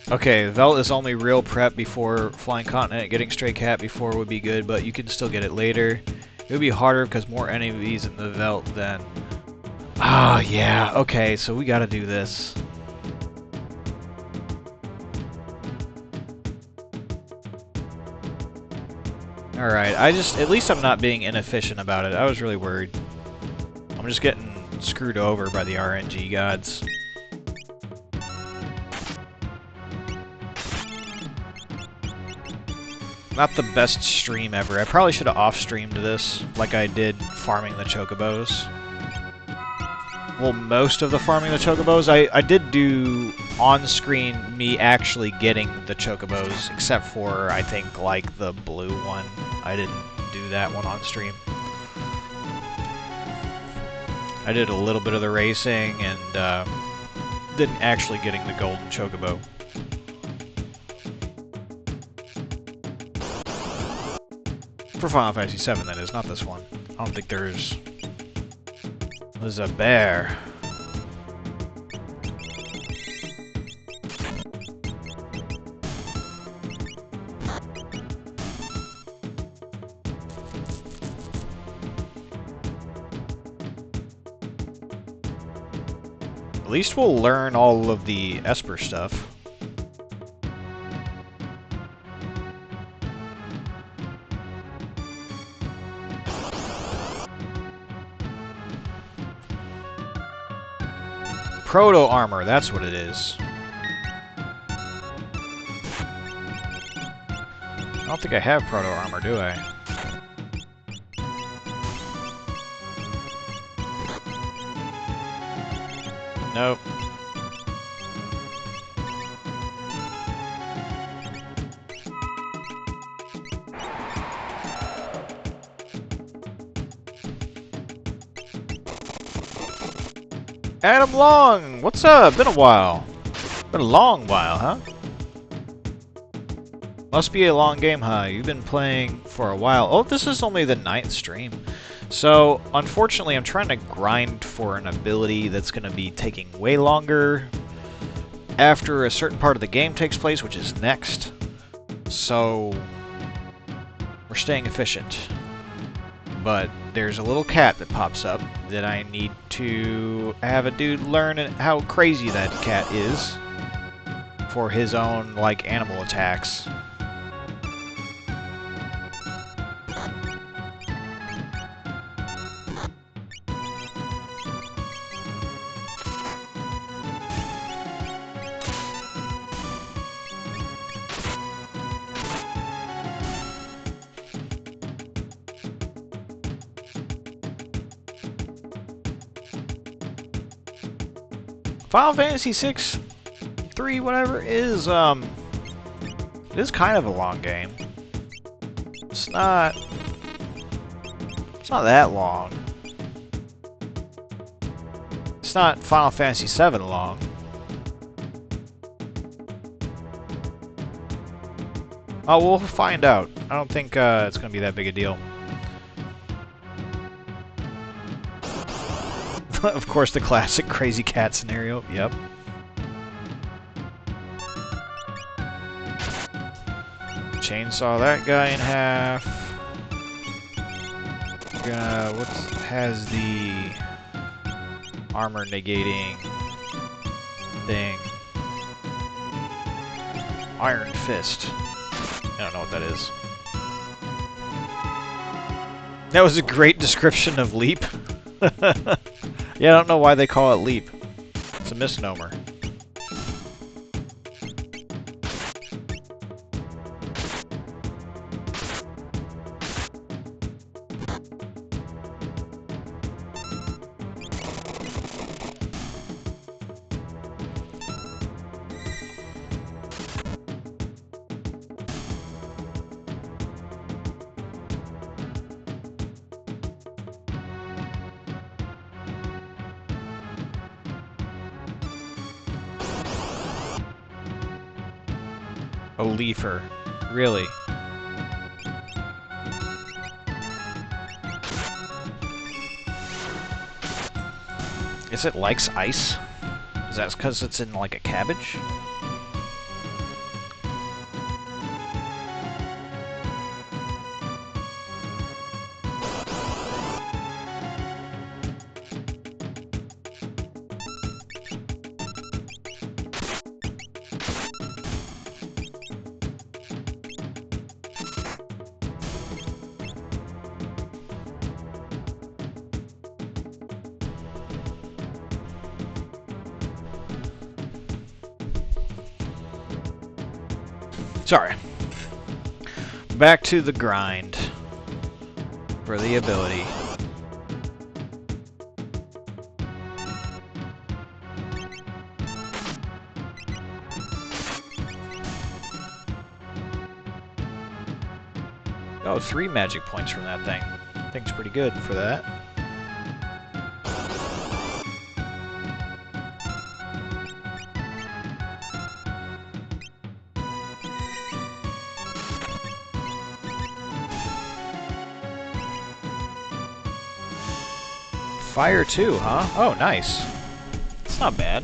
Okay, Velt is only real prep before Flying Continent. Getting Stray Cat before would be good, but you can still get it later. It would be harder because more enemies in the Velt than... Ah, yeah, okay, so we gotta do this. Alright, at least I'm not being inefficient about it. I was really worried. I'm just getting screwed over by the RNG gods. Not the best stream ever. I probably should have off-streamed this, like I did farming the Chocobos. Well, most of the farming the Chocobos. I did do on-screen me actually getting the Chocobos, except for, I think, like, the blue one. I didn't do that one on stream. I did a little bit of the racing, and didn't actually getting the golden Chocobo. For Final Fantasy VII, that is, not this one. I don't think there's a bear. At least we'll learn all of the Esper stuff. Proto-armor, that's what it is. I don't think I have proto-armor, do I? Nope. Adam Long! What's up? Been a while. Been a long while, huh? Must be a long game, huh? You've been playing for a while. Oh, this is only the 9th stream. So, unfortunately, I'm trying to grind for an ability that's going to be taking way longer after a certain part of the game takes place, which is next. So, we're staying efficient. But there's a little cat that pops up that I need to have a dude learn how crazy that cat is for his own, like, animal attacks. Final Fantasy VI, 3, whatever, is kind of a long game. It's not that long. It's not Final Fantasy VII long. Oh, we'll find out. I don't think it's going to be that big a deal. Of course, the classic crazy cat scenario. Yep. Chainsaw that guy in half. What has the armor negating thing? Iron Fist. I don't know what that is. That was a great description of Leap. Yeah, I don't know why they call it Leap. It's a misnomer. A leafer. Really? Is it likes ice? Is that because it's in, like, a cabbage? Sorry. Back to the grind for the ability. Oh, 3 magic points from that thing. Thing's pretty good for that. Fire 2, huh? Oh, nice. It's not bad.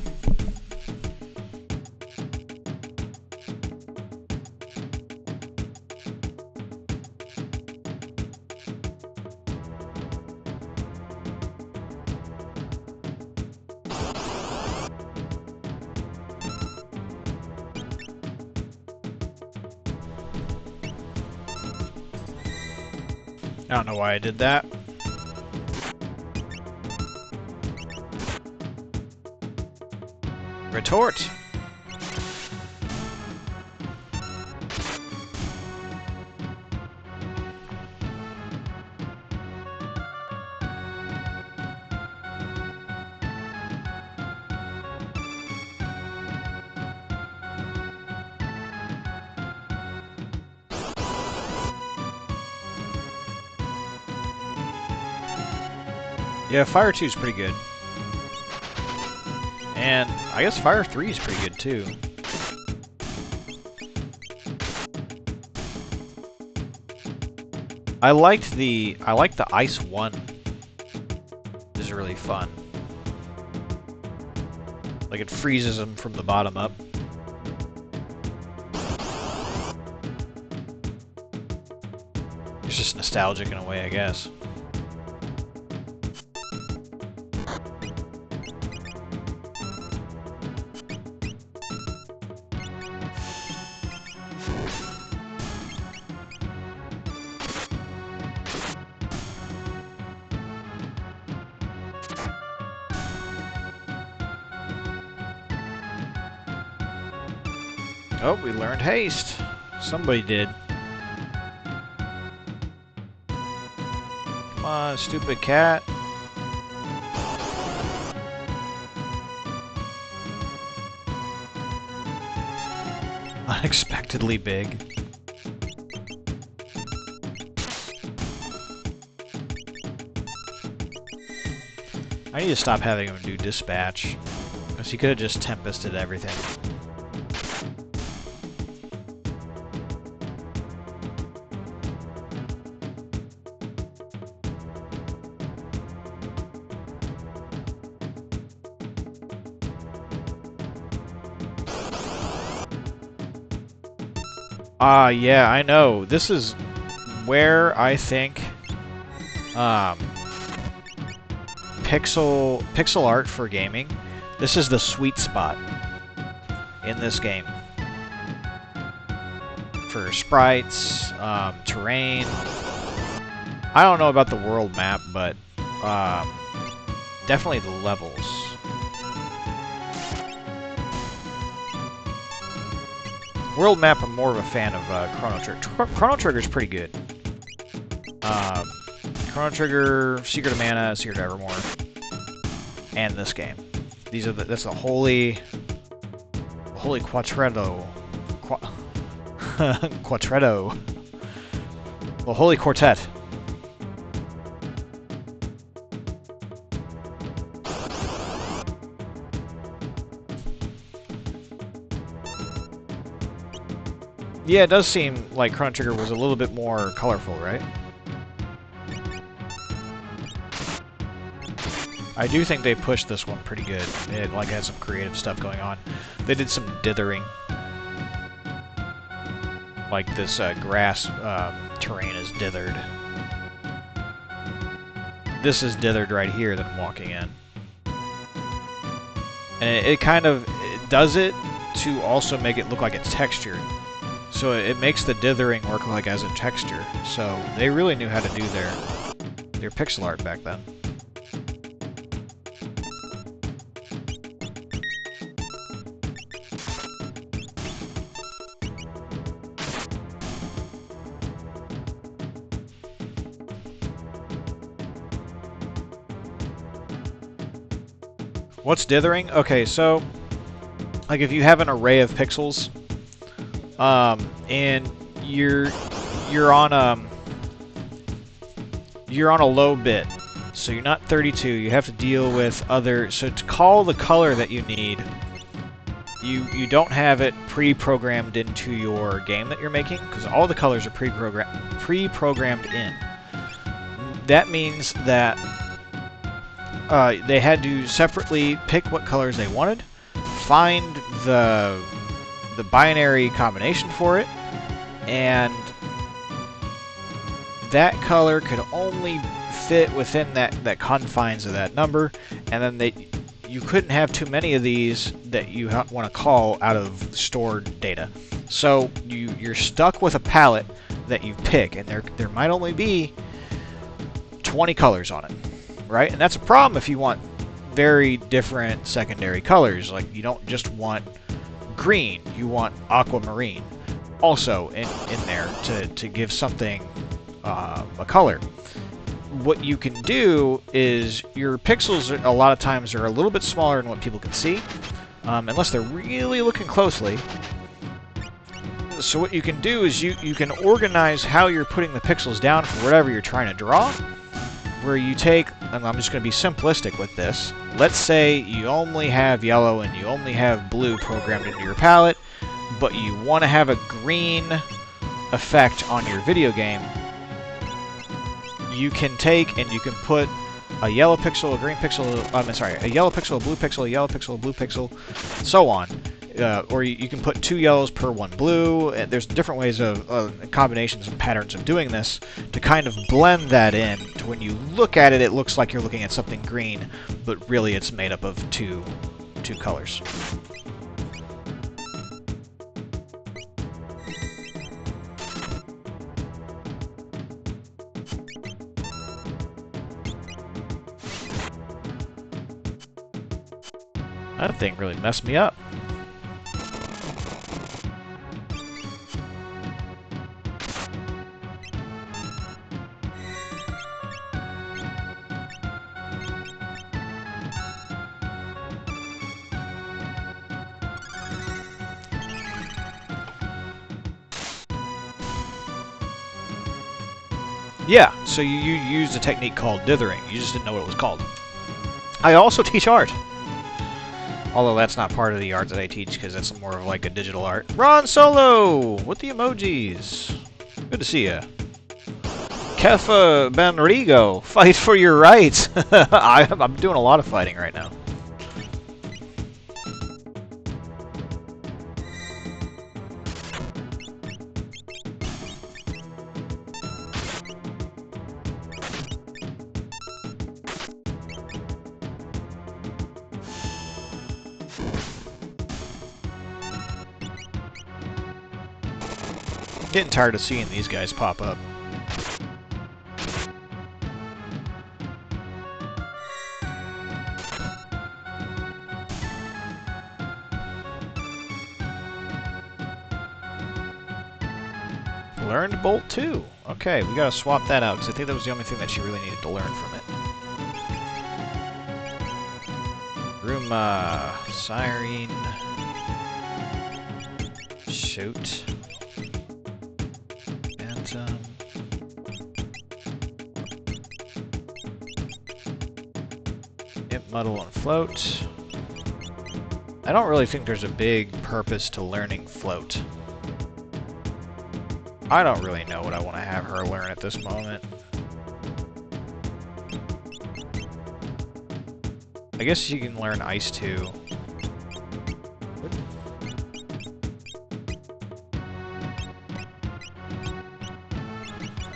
I don't know why I did that. Retort! Yeah, Fire 2 is pretty good. And I guess Fire 3 is pretty good too. I liked the Ice 1. Is really fun. Like it freezes them from the bottom up. It's just nostalgic in a way, I guess. Oh, we learned haste. Somebody did. Come on, stupid cat. Unexpectedly big. I need to stop having him do dispatch. Because he could have just tempested everything. Yeah, I know. This is where I think pixel art for gaming. This is the sweet spot in this game. For sprites, terrain. I don't know about the world map, but definitely the levels. World map, I'm more of a fan of Chrono Trigger. Chrono Trigger's pretty good. Chrono Trigger, Secret of Mana, Secret of Evermore, and this game. These are that's a holy quattretto. Quattretto. The holy quartet. Yeah, it does seem like Chrono Trigger was a little bit more colorful, right? I do think they pushed this one pretty good. It like had some creative stuff going on. They did some dithering. Like this grass terrain is dithered. This is dithered right here that I'm walking in. And it kind of does it to also make it look like it's textured. So it makes the dithering work like as a texture. So they really knew how to do their pixel art back then. What's dithering? Okay, so like if you have an array of pixels, and you're on a low bit, so you're not 32. You have to deal with other. So to call the color that you need, you don't have it pre-programmed into your game that you're making, because all the colors are pre-programmed in. That means that they had to separately pick what colors they wanted, find the binary combination for it, and that color could only fit within that confines of that number, and then you couldn't have too many of these that you want to call out of stored data. So you're stuck with a palette that you pick, and there might only be 20 colors on it. Right? And that's a problem if you want very different secondary colors. Like, you don't just want green, you want aquamarine also in there to give something a color. What you can do is your pixels a lot of times are a little bit smaller than what people can see, unless they're really looking closely. So what you can do is you can organize how you're putting the pixels down for whatever you're trying to draw, where you take, and I'm just going to be simplistic with this, let's say you only have yellow and you only have blue programmed into your palette, but you want to have a green effect on your video game. You can take and you can put a yellow pixel, a green pixel, a yellow pixel, a blue pixel, a yellow pixel, a blue pixel, so on. Or you can put 2 yellows per 1 blue. And there's different ways of combinations and patterns of doing this to kind of blend that in. To when you look at it, it looks like you're looking at something green, but really it's made up of two colors. That thing really messed me up. Yeah, so you used a technique called dithering. You just didn't know what it was called. I also teach art. Although that's not part of the art that I teach, because that's more of like a digital art. Ron Solo! With the emojis. Good to see ya. Kefa Benrigo, fight for your rights! I'm doing a lot of fighting right now. Getting tired of seeing these guys pop up. Learned Bolt 2. Okay, we gotta swap that out, because I think that was the only thing that she really needed to learn from it. Room, Siren. Shoot. Imp, muddle, and float. I don't really think there's a big purpose to learning float. I don't really know what I want to have her learn at this moment. I guess she can learn Ice too.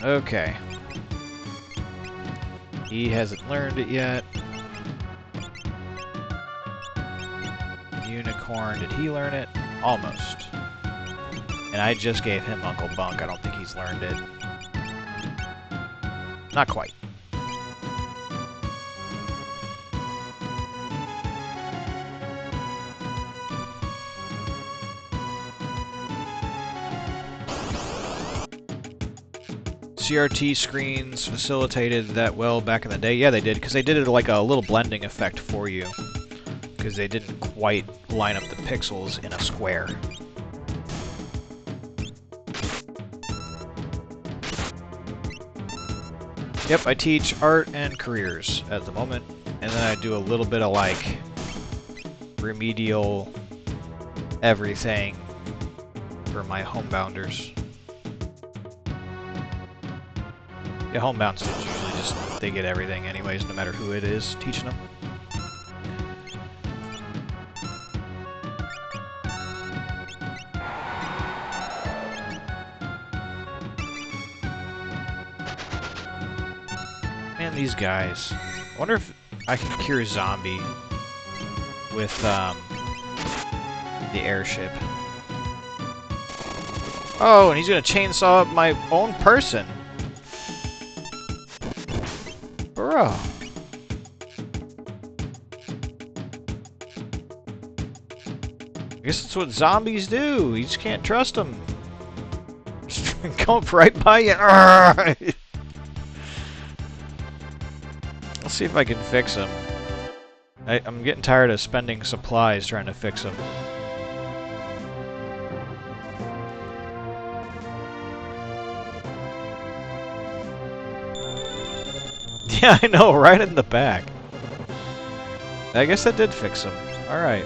Okay. He hasn't learned it yet. Unicorn, did he learn it? Almost. And I just gave him Uncle Bunk. I don't think he's learned it. Not quite. CRT screens facilitated that well back in the day. Yeah, they did, because they did it like a little blending effect for you. Because they didn't quite line up the pixels in a square. Yep, I teach art and careers at the moment, and then I do a little bit of like remedial everything for my homebounders. Yeah, homebound students usually just, they get everything anyways, no matter who it is teaching them. Man, these guys. I wonder if I can cure zombie with the airship. Oh, and he's gonna chainsaw up my own person. Bro. I guess that's what zombies do. You just can't trust them. Just come right by you. Let's see if I can fix him. I'm getting tired of spending supplies trying to fix him. Yeah, I know, right in the back. I guess that did fix him. Alright.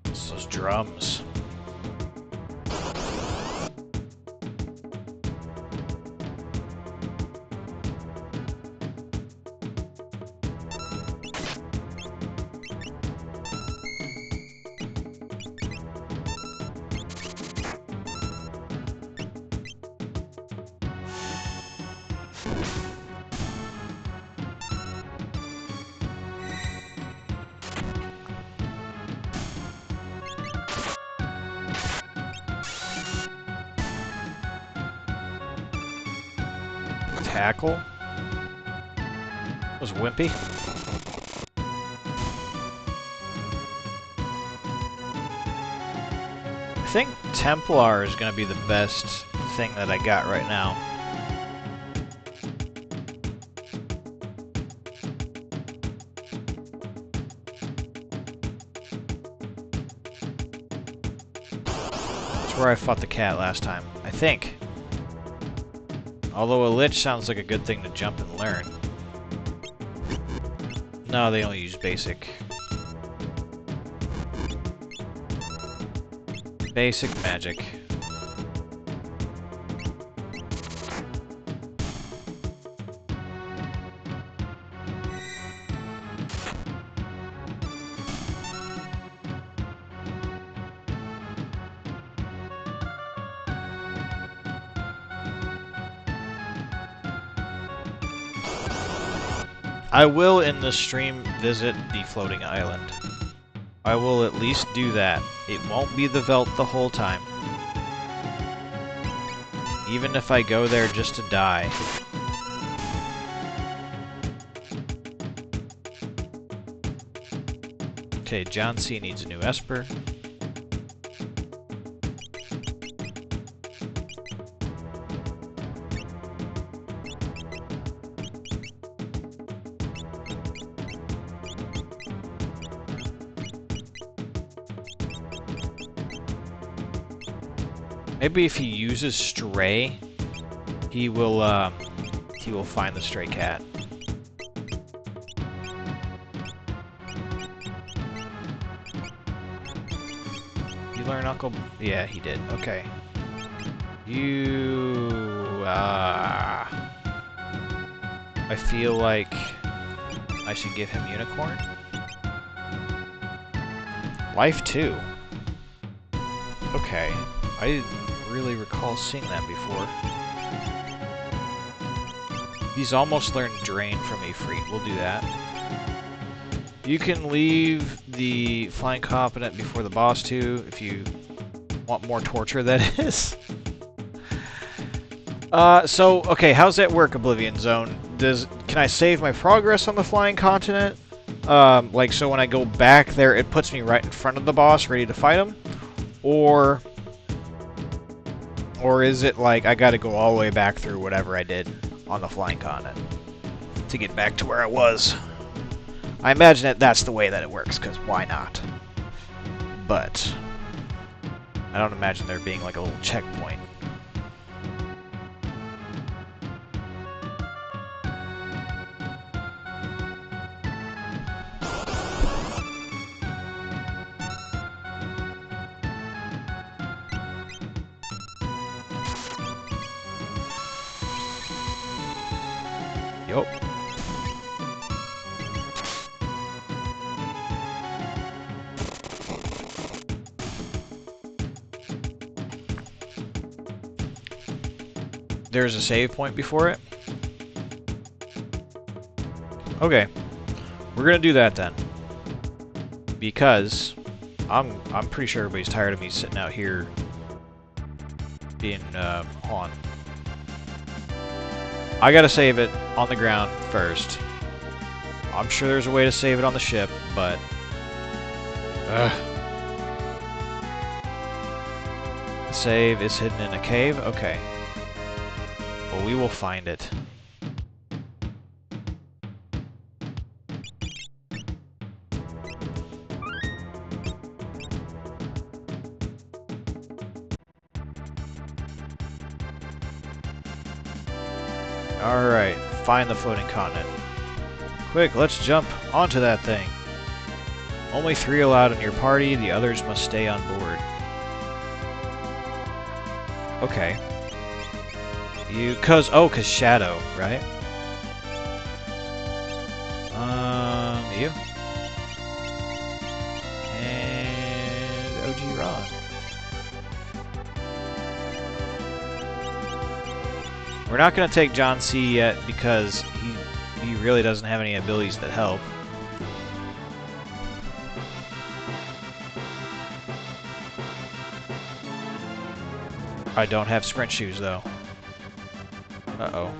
It's those drums. Tackle? That was wimpy. I think Templar is going to be the best thing that I got right now. That's where I fought the cat last time, I think. Although a lich sounds like a good thing to jump and learn. No, they only use basic. Basic magic. I will, in the stream, visit the floating island. I will at least do that. It won't be the Veldt the whole time. Even if I go there just to die. Okay, John C. needs a new Esper. Maybe if he uses stray, he will find the stray cat. You learn Uncle... Yeah, he did. Okay. You... I feel like I should give him Unicorn. Life 2. Okay. I didn't really recall seeing that before. He's almost learned Drain from Ifrit. We'll do that. You can leave the Flying Competent before the boss too, if you want more torture, that is. So, okay, how's that work, Oblivion Zone? Can I save my progress on the Flying Continent? Like, so when I go back there, it puts me right in front of the boss, ready to fight him? Or is it like I gotta go all the way back through whatever I did on the Flying Continent to get back to where I was? I imagine that's the way that it works, because why not? But I don't imagine there being like a little checkpoint. Yup. There's a save point before it? Okay. We're gonna do that then. Because I'm pretty sure everybody's tired of me sitting out here being on. I gotta save it on the ground first. I'm sure there's a way to save it on the ship, but the save is hidden in a cave? Okay. Well, we will find it. Alright, find the floating continent. Quick, let's jump onto that thing. Only 3 allowed in your party, the others must stay on board. Okay. Cause Shadow, right? You. And OG Ron. We're not going to take John C. yet because he really doesn't have any abilities that help. I don't have sprint shoes, though. Uh-oh.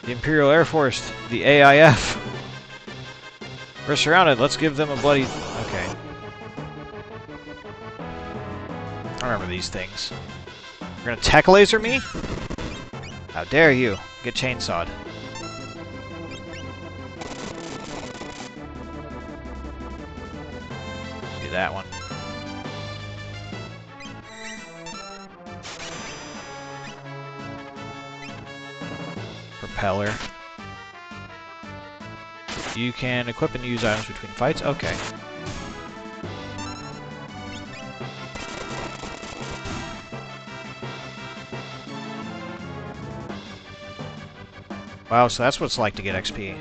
The Imperial Air Force, the AIF. We're surrounded. Let's give them a bloody... Okay. I remember these things. You're gonna tech laser me? How dare you? Get chainsawed. Do that one. Propeller. You can equip and use items between fights? Okay. Wow, so that's what it's like to get XP.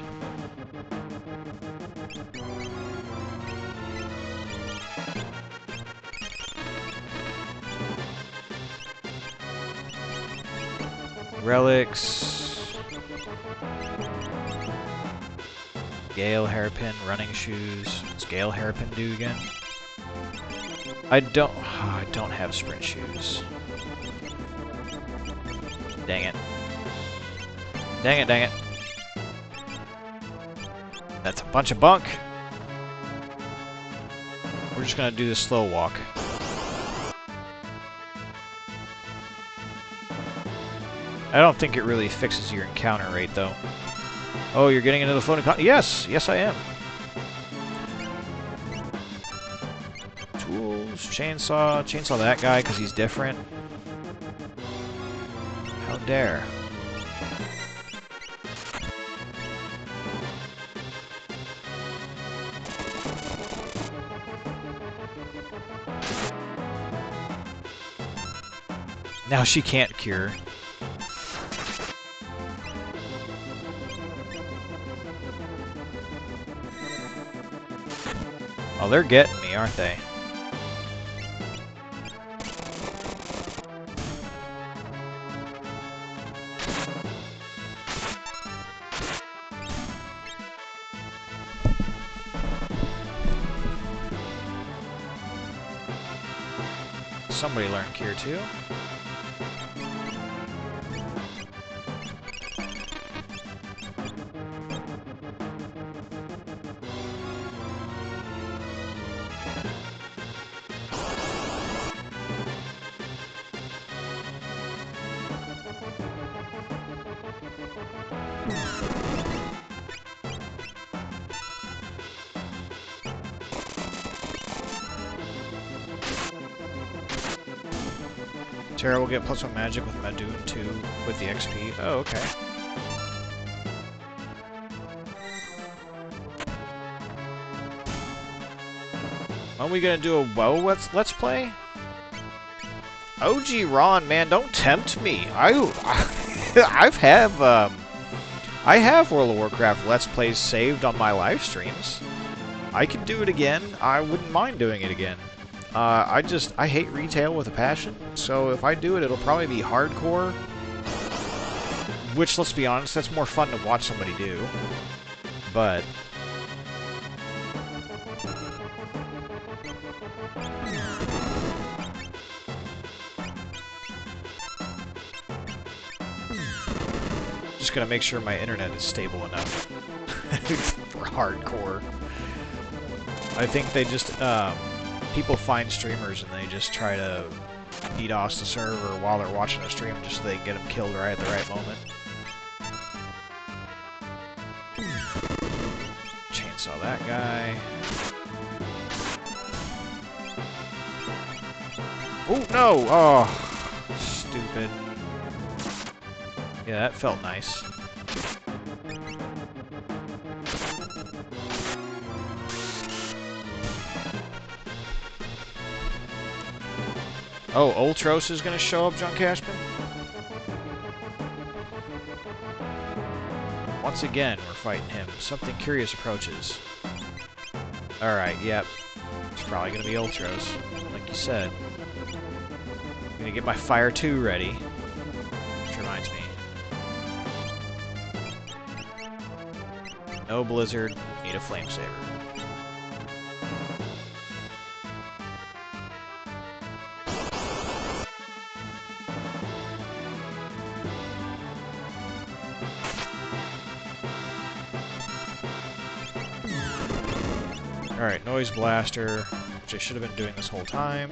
Relics. Gale hairpin, running shoes. What's Gale hairpin do again? I don't have sprint shoes. Dang it. Dang it, dang it. That's a bunch of bunk. We're just gonna do the slow walk. I don't think it really fixes your encounter rate, though. Oh, you're getting into the floating con- Yes! Yes, I am. chainsaw that guy because he's different. How dare. Now she can't cure. Oh, they're getting me, aren't they? Somebody learned cure too. Terra will get +1 magic with Madoon 2 with the XP. Oh, okay. Are we gonna do a WoW let's play? OG Ron, man, don't tempt me. I have World of Warcraft Let's Plays saved on my live streams. I could do it again. I wouldn't mind doing it again. I hate retail with a passion, so if I do it, it'll probably be hardcore. Which, let's be honest, that's more fun to watch somebody do. But just gonna make sure my internet is stable enough for hardcore. I think they just, people find streamers and they just try to DDoS the server while they're watching a stream just so they can get them killed right at the right moment. Chainsaw that guy. Oh, no! Oh, stupid. Yeah, that felt nice. Oh, Ultros is gonna show up, John Cashman? Once again, we're fighting him. Something curious approaches. Alright, yep. It's probably gonna be Ultros, like you said. I'm gonna get my Fire 2 ready. Which reminds me. No Blizzard, need a Flame Saber. Alright, Noise Blaster, which I should have been doing this whole time.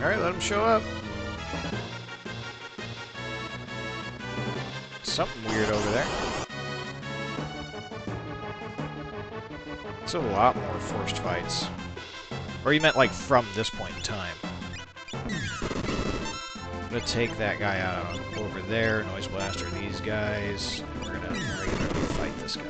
Alright, let him show up. Something weird over there. It's a lot more forced fights. Or you meant like from this point in time. I'm gonna take that guy out over there, Noise Blaster these guys. We're gonna regularly fight this guy.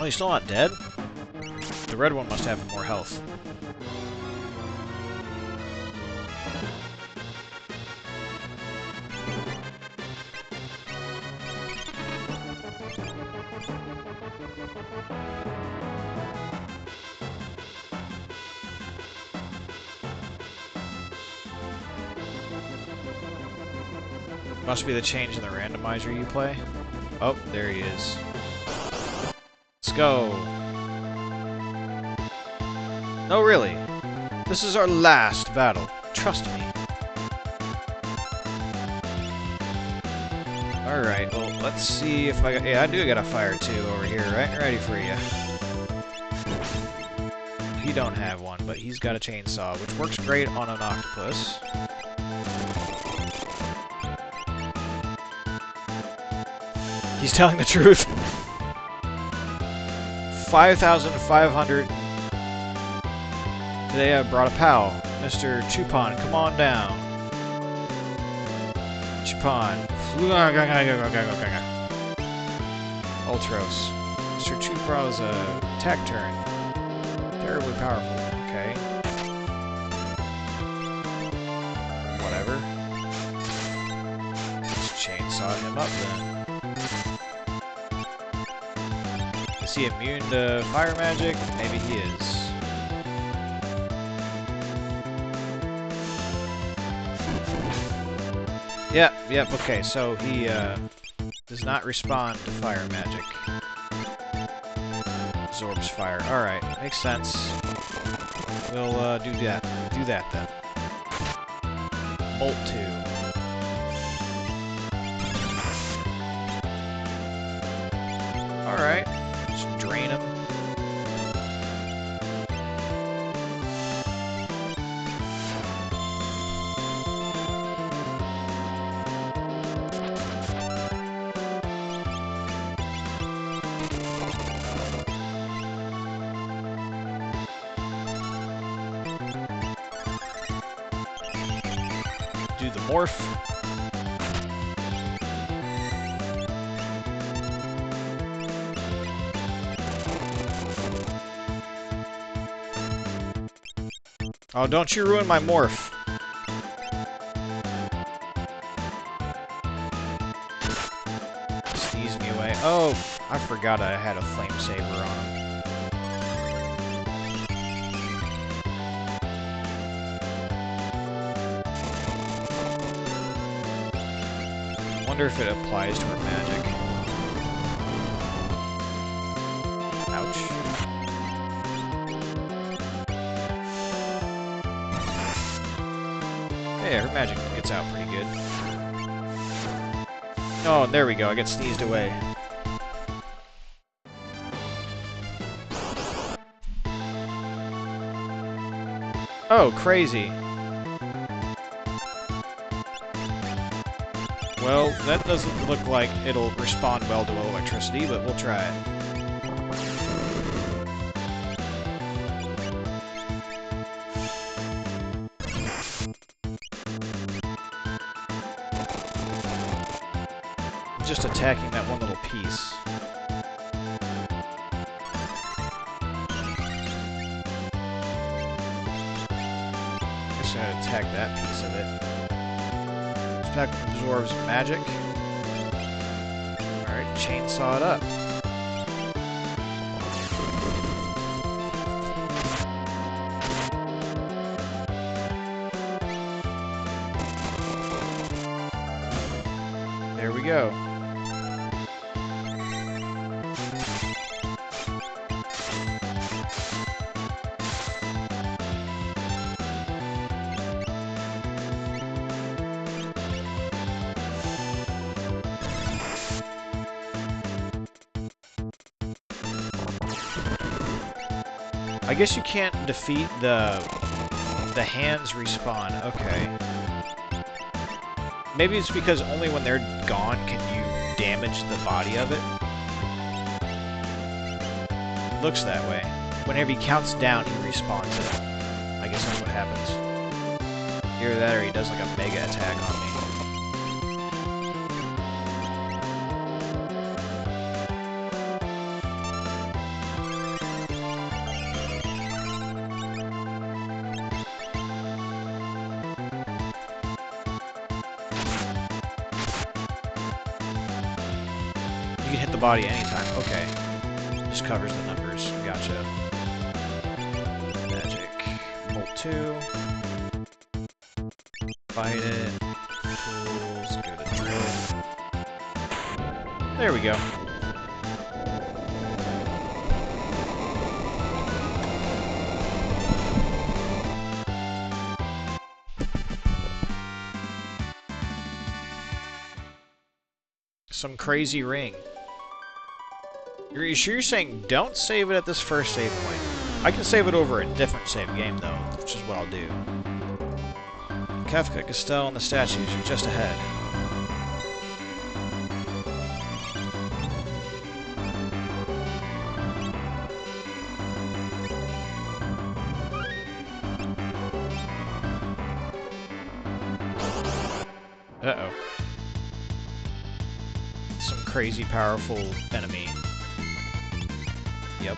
Oh, he's still not dead? The red one must have more health. Must be the change in the randomizer you play. Oh, there he is. Let's go. No, really. This is our last battle. Trust me. Alright, well, let's see if I got... Yeah, I do got a fire too over here, right? Ready for you. He don't have one, but he's got a chainsaw, which works great on an octopus. He's telling the truth. 5,500. Today I brought a pal. Mr. Chupon, come on down. Chupon. Ultros. Mr. Chupon's attack turn. Terribly powerful. Okay. Whatever. Just chainsaw him up then. Is he immune to fire magic? Maybe he is. Yep, okay, so he does not respond to fire magic. Absorbs fire. Alright, makes sense. We'll do that then. Bolt 2. Alright. Just drain him. Do the morph. Oh, don't you ruin my morph. Sneeze me away. Oh, I forgot I had a flame saber on him. I wonder if it applies to her magic. Ouch. Yeah, her magic gets out pretty good. Oh, there we go. I get sneezed away. Oh, crazy. Well, that doesn't look like it'll respond well to electricity, but we'll try it. I'm just attacking that one little piece. Just gonna attack that piece of it. Attack absorbs magic. Alright, chainsaw it up. There we go. I guess you can't defeat the hands respawn. Okay. Maybe it's because only when they're gone can you damage the body of it. Looks that way. Whenever he counts down, he respawns it. I guess that's what happens. Either that or he does like a mega attack on me. can hit the body anytime. Okay. Just covers the numbers. Gotcha. Magic. Bolt 2. Fight it. Tools. Go to drill. There we go. Some crazy ring. You're sure you're saying don't save it at this first save point? I can save it over a different save game, though, which is what I'll do. Kafka, Castell, and the statues are just ahead. Uh-oh. Some crazy powerful enemy. Yep.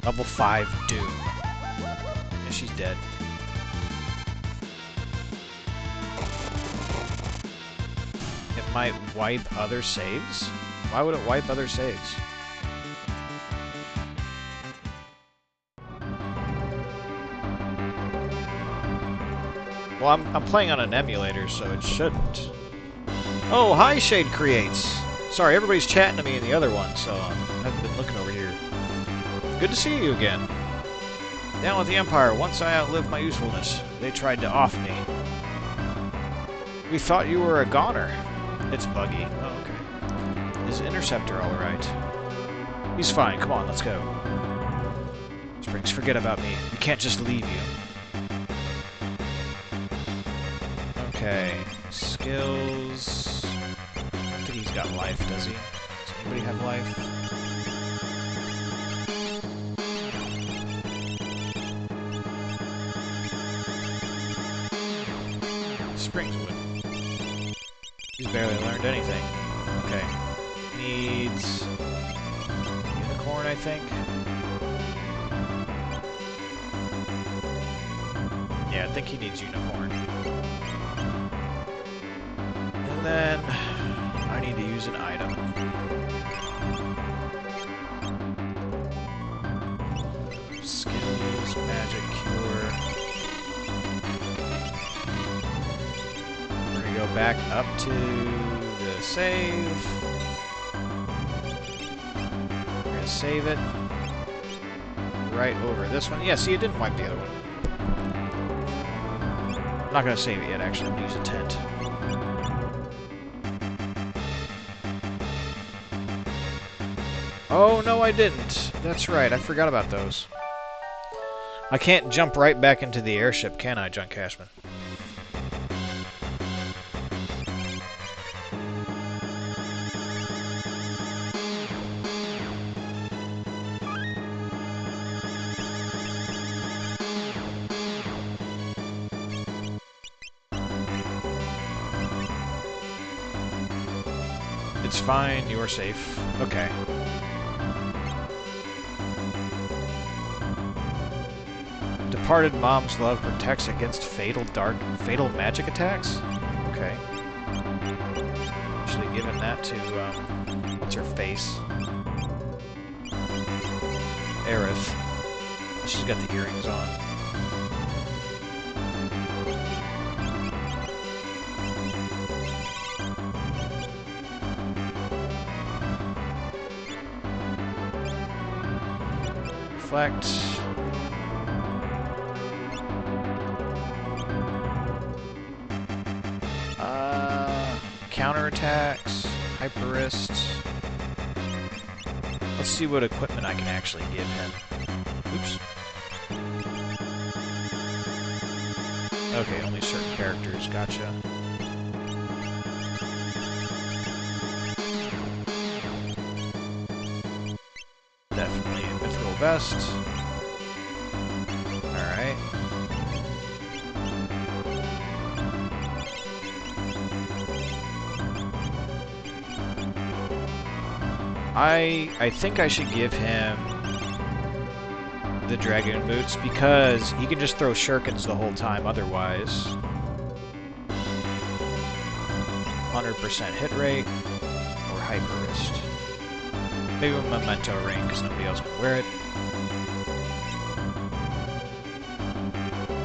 Level 5 Doom. Yeah, she's dead. It might wipe other saves? Why would it wipe other saves? Well, I'm playing on an emulator, so it shouldn't. Oh, hi, Shade Creates! Sorry, everybody's chatting to me in the other one, so I haven't been looking over here. Good to see you again. Down with the Empire. Once I outlived my usefulness, they tried to off me. We thought you were a goner. It's Buggy. Oh, okay. Is Interceptor alright? He's fine. Come on, let's go. Springs, forget about me. We can't just leave you. Okay. Skills. I don't think he's got life, does he? Does anybody have life? Springs would. He's barely learned anything. Okay. Needs unicorn, I think. Yeah, I think he needs unicorn. And then I need to use an item. Skills, magic, cure. Go back up to the save. We're gonna save it right over this one. Yeah, see, it didn't wipe the other one. I'm not gonna save it yet, actually. I'm gonna use a tent. Oh, no, I didn't. That's right, I forgot about those. I can't jump right back into the airship, can I, John Cashman? It's fine, you are safe. Okay. Departed mom's love protects against fatal magic attacks? Okay. Actually giving that to, what's her face? Aerith. She's got the earrings on. Reflect. Counterattacks. Hyperist. Let's see what equipment I can actually give him. Oops. Okay, only certain characters. Gotcha. Definitely a mythical vest. Alright. I think I should give him the Dragoon Boots because he can just throw shurikens the whole time otherwise. 100% hit rate, or hyper wrist. Maybe a memento ring, because nobody else can wear it.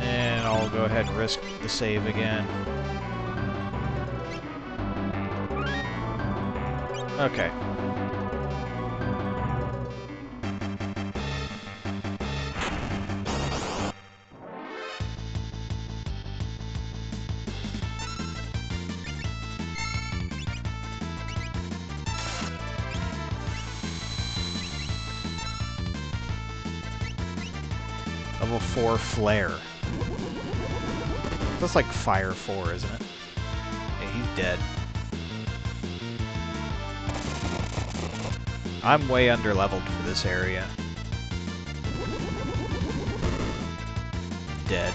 And I'll go ahead and risk the save again. Okay. Level 4 Flare. That's like Fire 4, isn't it? Yeah, he's dead. I'm way under-leveled for this area. Dead.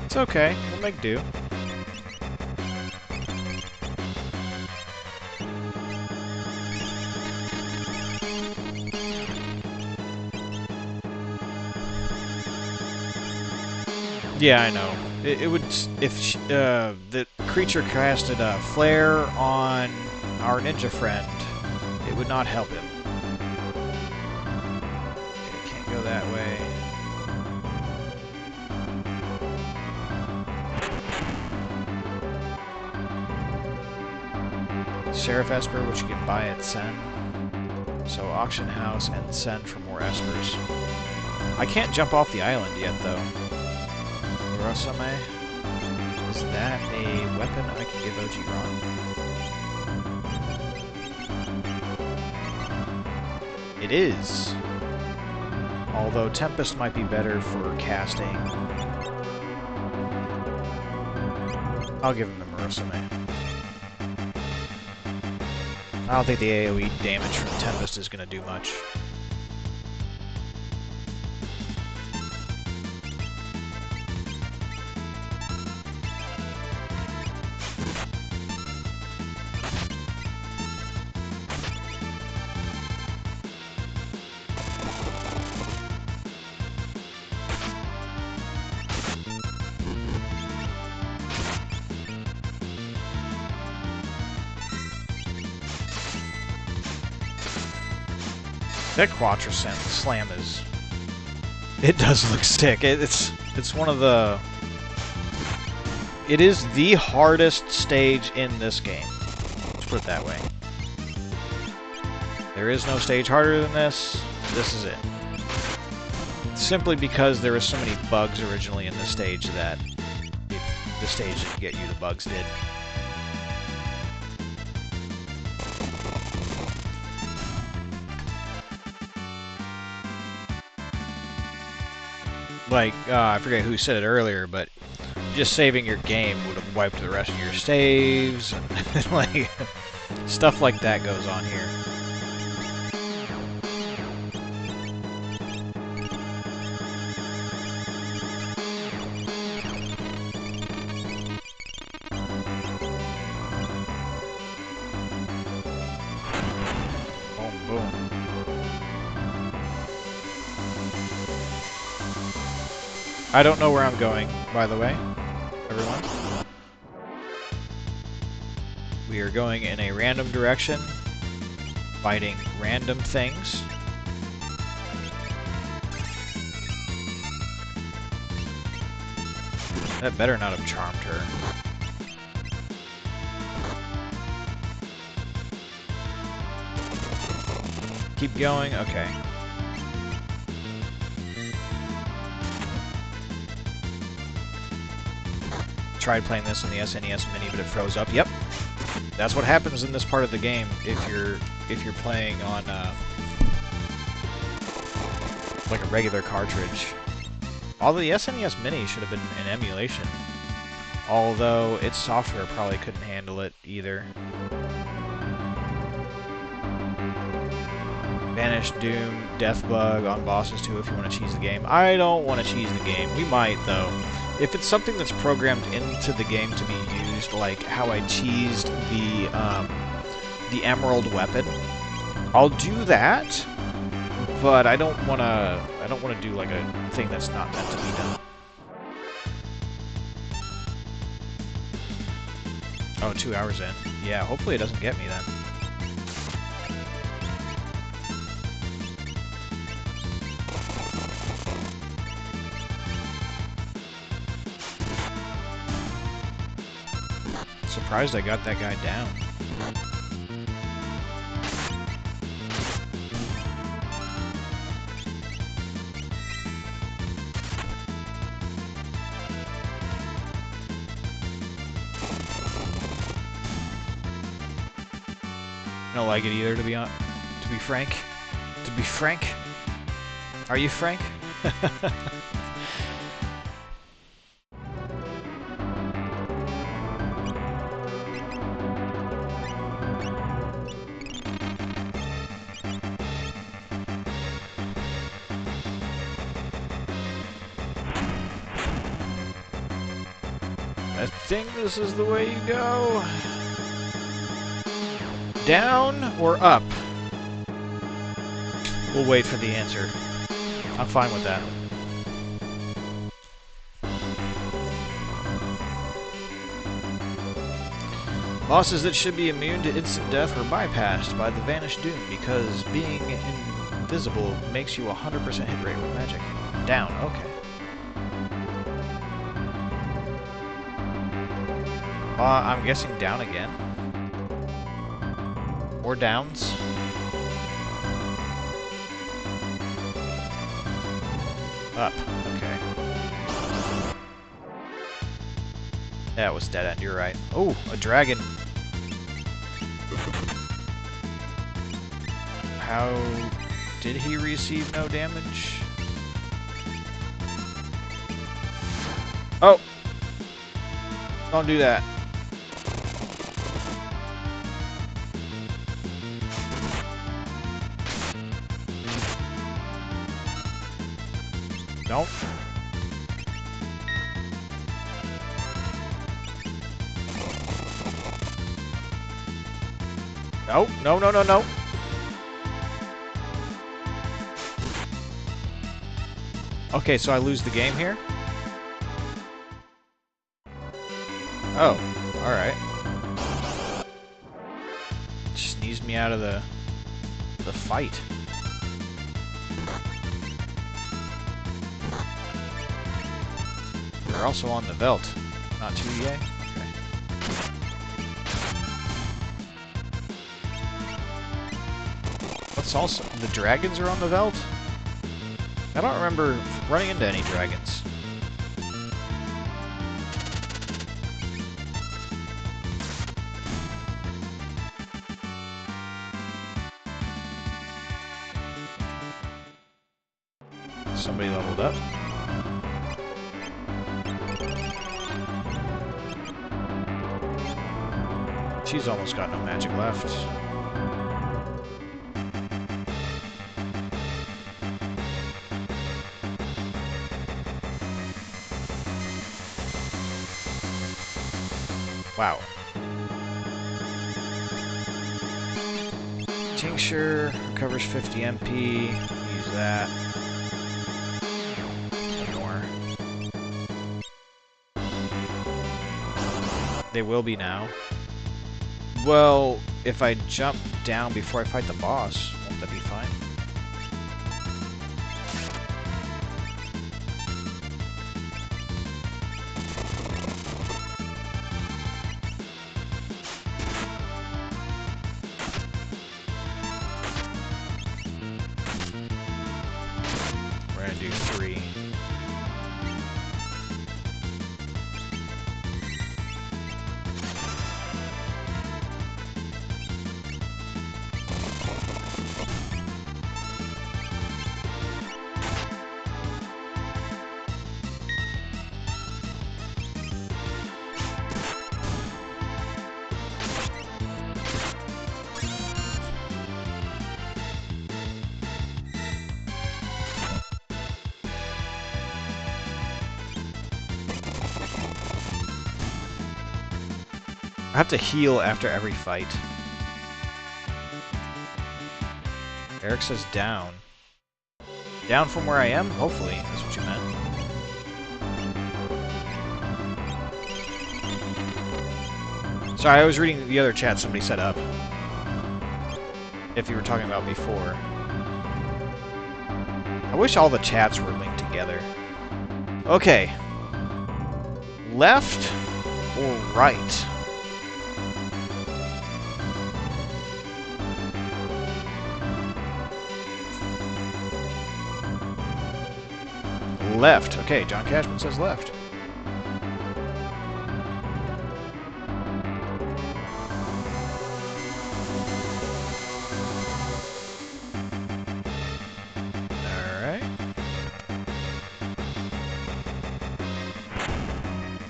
It's okay, we'll make do. Yeah, I know. It would, if the creature casted a flare on our ninja friend, it would not help him. Okay, can't go that way. Seraph Esper, which you can buy at Sen. So auction house and Sen for more Espers. I can't jump off the island yet, though. Rosame. Is that a weapon I can give OG Ron? It is. Although Tempest might be better for casting. I'll give him the Murasame. I don't think the AoE damage from Tempest is going to do much. That Quattro Slam is... It does look sick. It's one of the... It is the hardest stage in this game. Let's put it that way. There is no stage harder than this. This is it. Simply because there were so many bugs originally in this stage that if the stage didn't get you, the bugs did. Like, I forget who said it earlier, but just saving your game would have wiped the rest of your saves, and like, stuff like that goes on here. Boom, boom. I don't know where I'm going, by the way, everyone. We are going in a random direction, fighting random things. That better not have charmed her. Keep going? Okay. Tried playing this on the SNES Mini, but it froze up. Yep, that's what happens in this part of the game if you're playing on like a regular cartridge. Although the SNES Mini should have been an emulation, although its software probably couldn't handle it either. Vanish, Doom, Deathbug on bosses too if you want to cheese the game. I don't want to cheese the game. We might though. If it's something that's programmed into the game to be used, like how I cheesed the emerald weapon, I'll do that, but I don't wanna do like a thing that's not meant to be done. Oh, 2 hours in. Yeah, hopefully it doesn't get me then. Surprised I got that guy down. I don't like it either, to be frank. To be frank? Are you Frank? I think this is the way you go. Down or up? We'll wait for the answer. I'm fine with that. Bosses that should be immune to instant death were bypassed by the Vanished Doom because being invisible makes you 100% hit rate with magic. Down, okay. I'm guessing down again. More downs. Up, okay. That was dead end, you're right. Oh, a dragon. How did he receive no damage? Oh! Don't do that. Nope. Nope. No, no, no, no. Okay, so I lose the game here? Oh, alright. Just sneezed me out of the fight. They're also on the Veld. Not too yay? Okay. What's also... The dragons are on the Veld? I don't remember running into any dragons. Somebody leveled up. She's almost got no magic left. Wow. Tincture recovers 50 MP. Use that. More. They will be now. Well, if I jump down before I fight the boss, won't that be fine? We're gonna do 3. I have to heal after every fight. Eric says down. Down from where I am? Hopefully, that's what you meant. Sorry, I was reading the other chat somebody set up. If you were talking about before. I wish all the chats were linked together. Okay. Left or right? Left. Okay, John Cashman says left.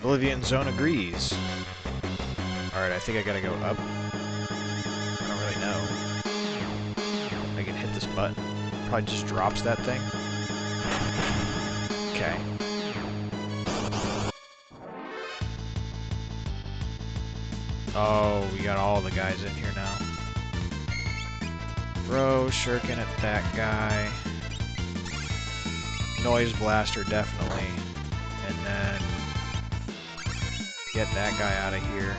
Bolivian zone agrees. Alright, I think I gotta go up. I don't really know. I can hit this button. Probably just drops that thing. Okay. Oh, we got all the guys in here now. Throw shuriken at that guy. Noise blaster, definitely. And then get that guy out of here.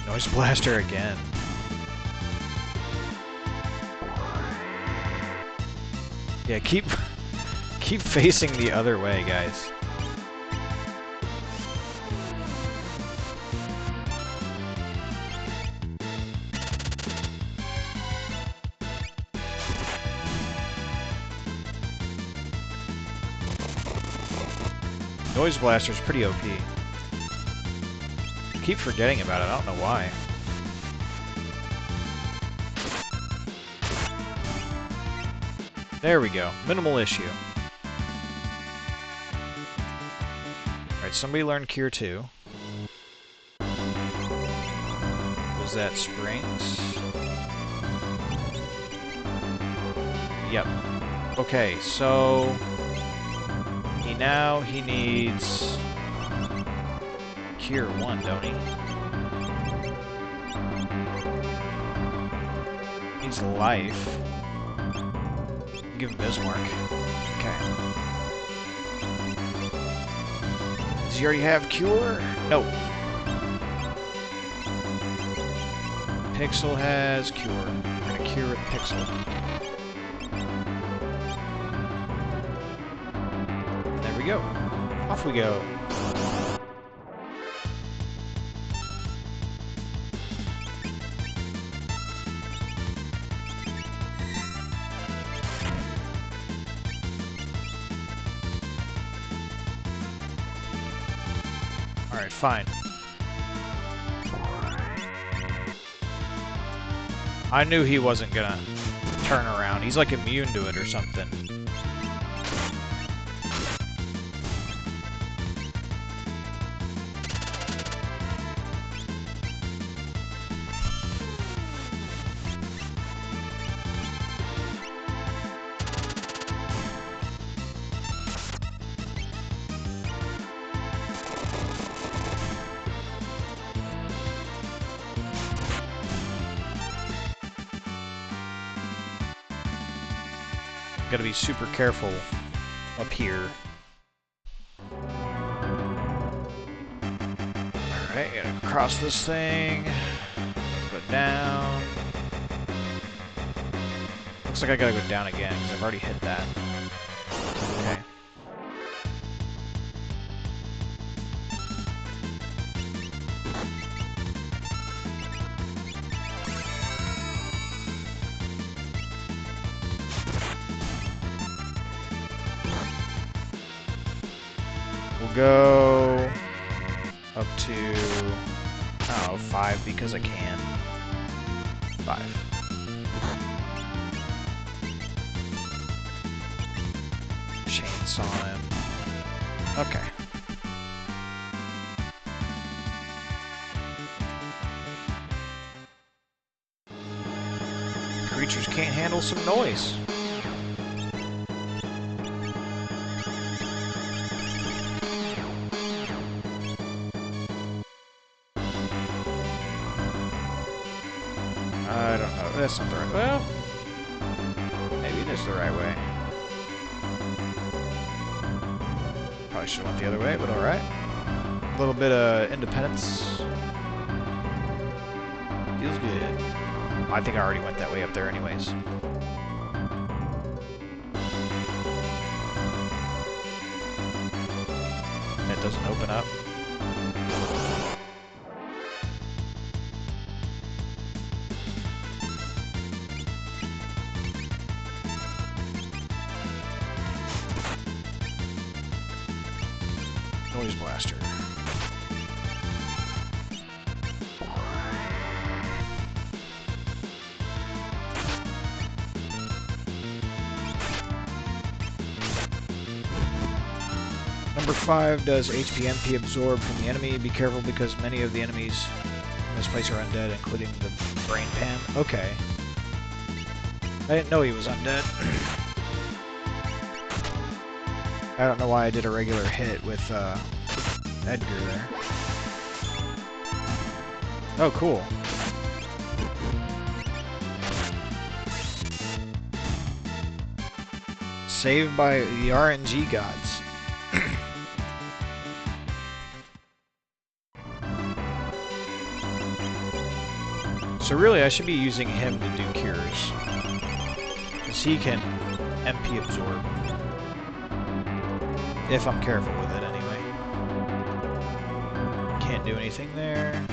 Noise blaster again. Yeah, keep facing the other way, guys. Noise Blaster's pretty OP. I keep forgetting about it, I don't know why. There we go. Minimal issue. Alright, somebody learned Cure 2. Was that Springs? Yep. Okay, so he needs Cure 1, don't he? Needs life. Give him Bismarck. Okay. Does he already have Cure? No. Pixel has Cure. We're gonna Cure with Pixel. There we go. Off we go. Alright, fine. I knew he wasn't gonna turn around. He's like immune to it or something. Gotta be super careful up here. Alright, gotta cross this thing. Go down. Looks like I gotta go down again, because I've already hit that. Okay. Go up to, I don't know, 5 because I can. 5. Chainsaw him. Okay. creatures can't handle some noise. I don't know. That's not the right... Well, maybe it is the right way. Probably should have went the other way, but alright. A little bit of independence. Feels good. I think I already went that way up there anyways. It doesn't open up. Noise blaster. Number 5 does HP MP absorb from the enemy. Be careful because many of the enemies in this place are undead, including the brain pan. Okay. I didn't know he was undead. I don't know why I did a regular hit with Edgar there. Oh, cool. Saved by the RNG gods. So really, I should be using him to do cures. Because he can MP absorb. If I'm careful with it, anyway. Can't do anything there.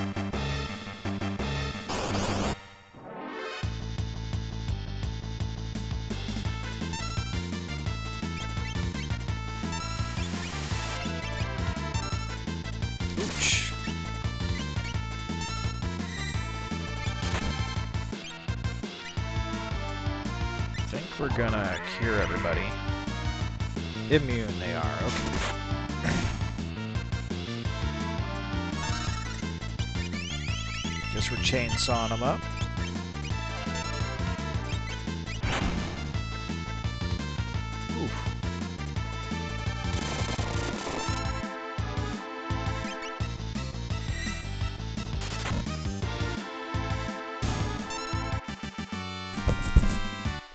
Ooch. I think we're gonna cure everybody. Immune they are, okay. Guess we're chainsawing them up. Oof.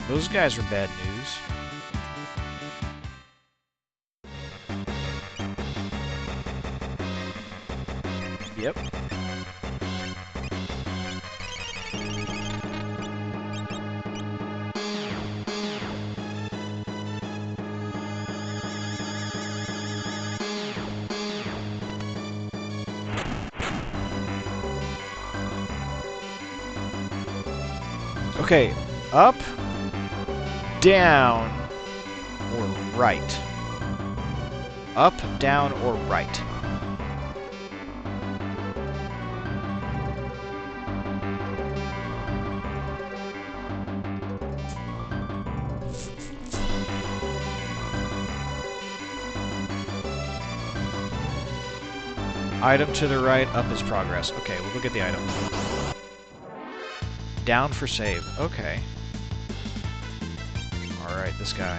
Those guys are bad news. Yep. Okay, up, down, or right. Up, down, or right. Item to the right, up is progress. Okay, we'll go get the item. Down for save. Okay. Alright, this guy.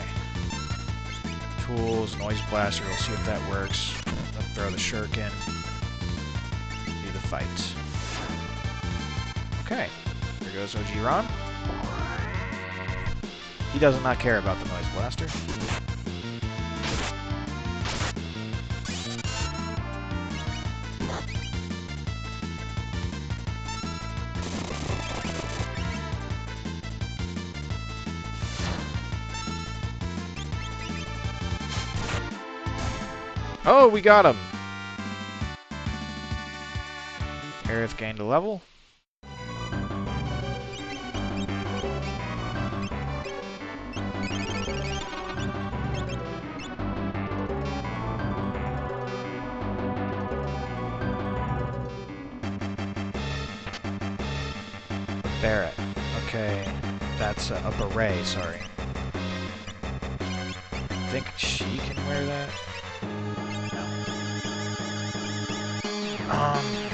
Tools, noise blaster, we'll see if that works. I'll throw the shuriken. Do the fight. Okay. Here goes OG Ron. He does not care about the noise blaster. Oh, we got him! Aerith gained a level. Barrett. Okay, that's a beret, sorry. I think she can wear that?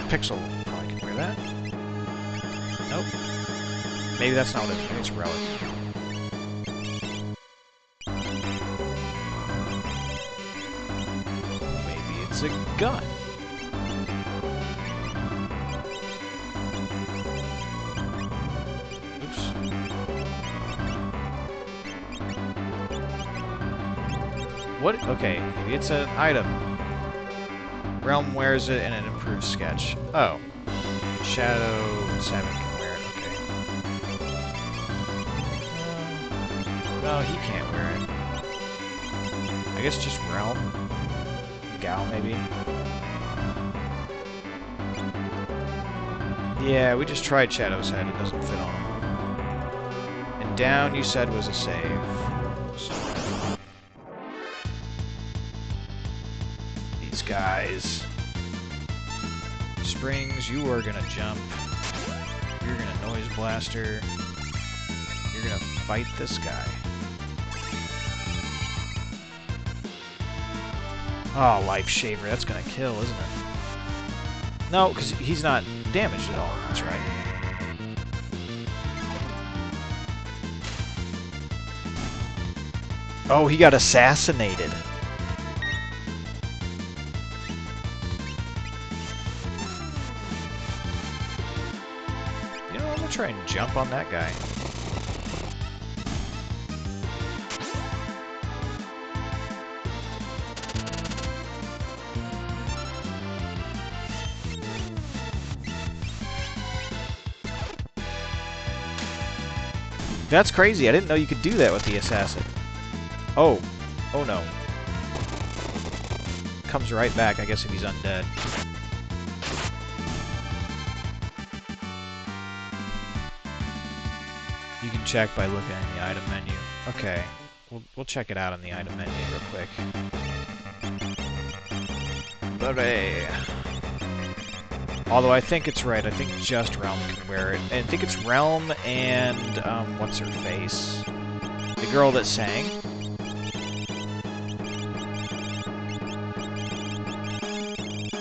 Pixel probably can wear that. Nope. Maybe that's not what it is. Maybe it's relic. Maybe it's a gun. Oops. What? Okay, maybe it's an item. Realm wears it and it improves sketch. Oh. Shadow 7 can wear it, okay. No, he can't wear it. I guess just Realm? Gal, maybe? Yeah, we just tried Shadow's head. It doesn't fit on him. And down, you said, was a save. So, these guys. Springs, you are gonna jump. You're gonna noise blaster. You're gonna fight this guy. Oh, life shaver. That's gonna kill, isn't it? No, because he's not damaged at all. That's right. Oh, he got assassinated. Try and jump on that guy. That's crazy. I didn't know you could do that with the assassin. Oh. Oh no. Comes right back, I guess, if he's undead. You can check by looking in the item menu. Okay, we'll check it out in the item menu real quick. Bye-bye. Although I think it's right. I think just Realm can wear it. And I think it's Realm and what's her face? The girl that sang.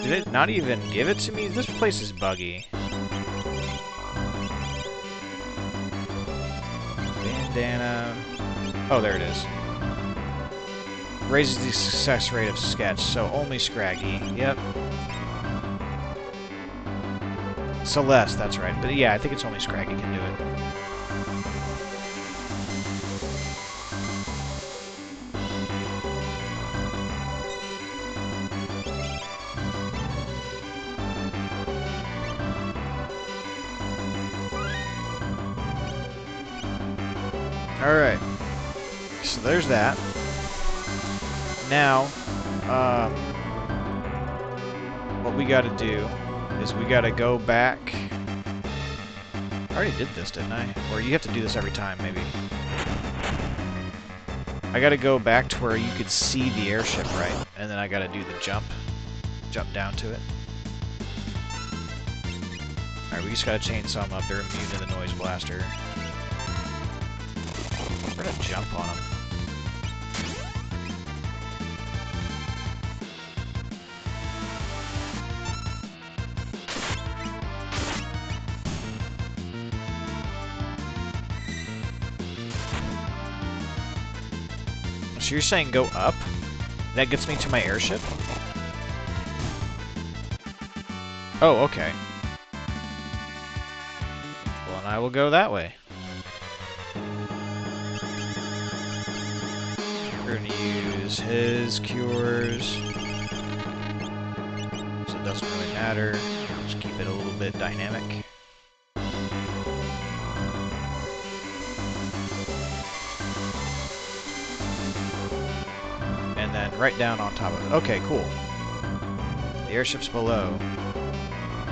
Did it not even give it to me? This place is buggy. Bandana. Oh, there it is. Raises the success rate of sketch, so only Scraggy. Yep. Celeste, that's right. But yeah, I think it's only Scraggy can do it. Alright. So there's that. Now, what we gotta do is we gotta go back. I already did this, didn't I? Or you have to do this every time, maybe. I gotta go back to where you could see the airship, right? And then I gotta do the jump. Jump down to it. Alright, we just gotta chainsaw them up. They're immune to the noise blaster. We're gonna jump on them. So you're saying go up? That gets me to my airship? Oh, okay. Well, and I will go that way. We're gonna use his cures. So it doesn't really matter. Just keep it a little bit dynamic. And then right down on top of it. Okay, cool. The airship's below.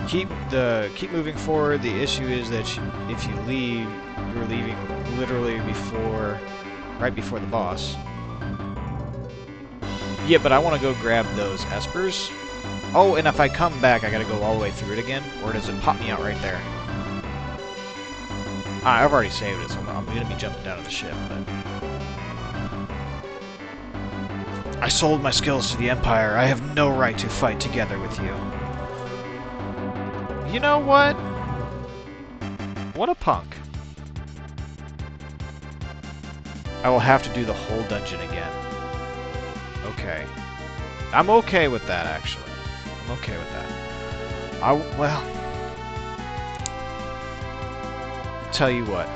Keep moving forward. The issue is that if you leave, you're leaving literally right before the boss. Yeah, but I want to go grab those espers. Oh, and if I come back, I gotta go all the way through it again, or does it pop me out right there? Ah, I've already saved it, so I'm gonna be jumping down to the ship. But I sold my skills to the Empire. I have no right to fight together with you. You know what? What a punk. I will have to do the whole dungeon again. Okay. I'm okay with that, actually. I'm okay with that. Well... tell you what.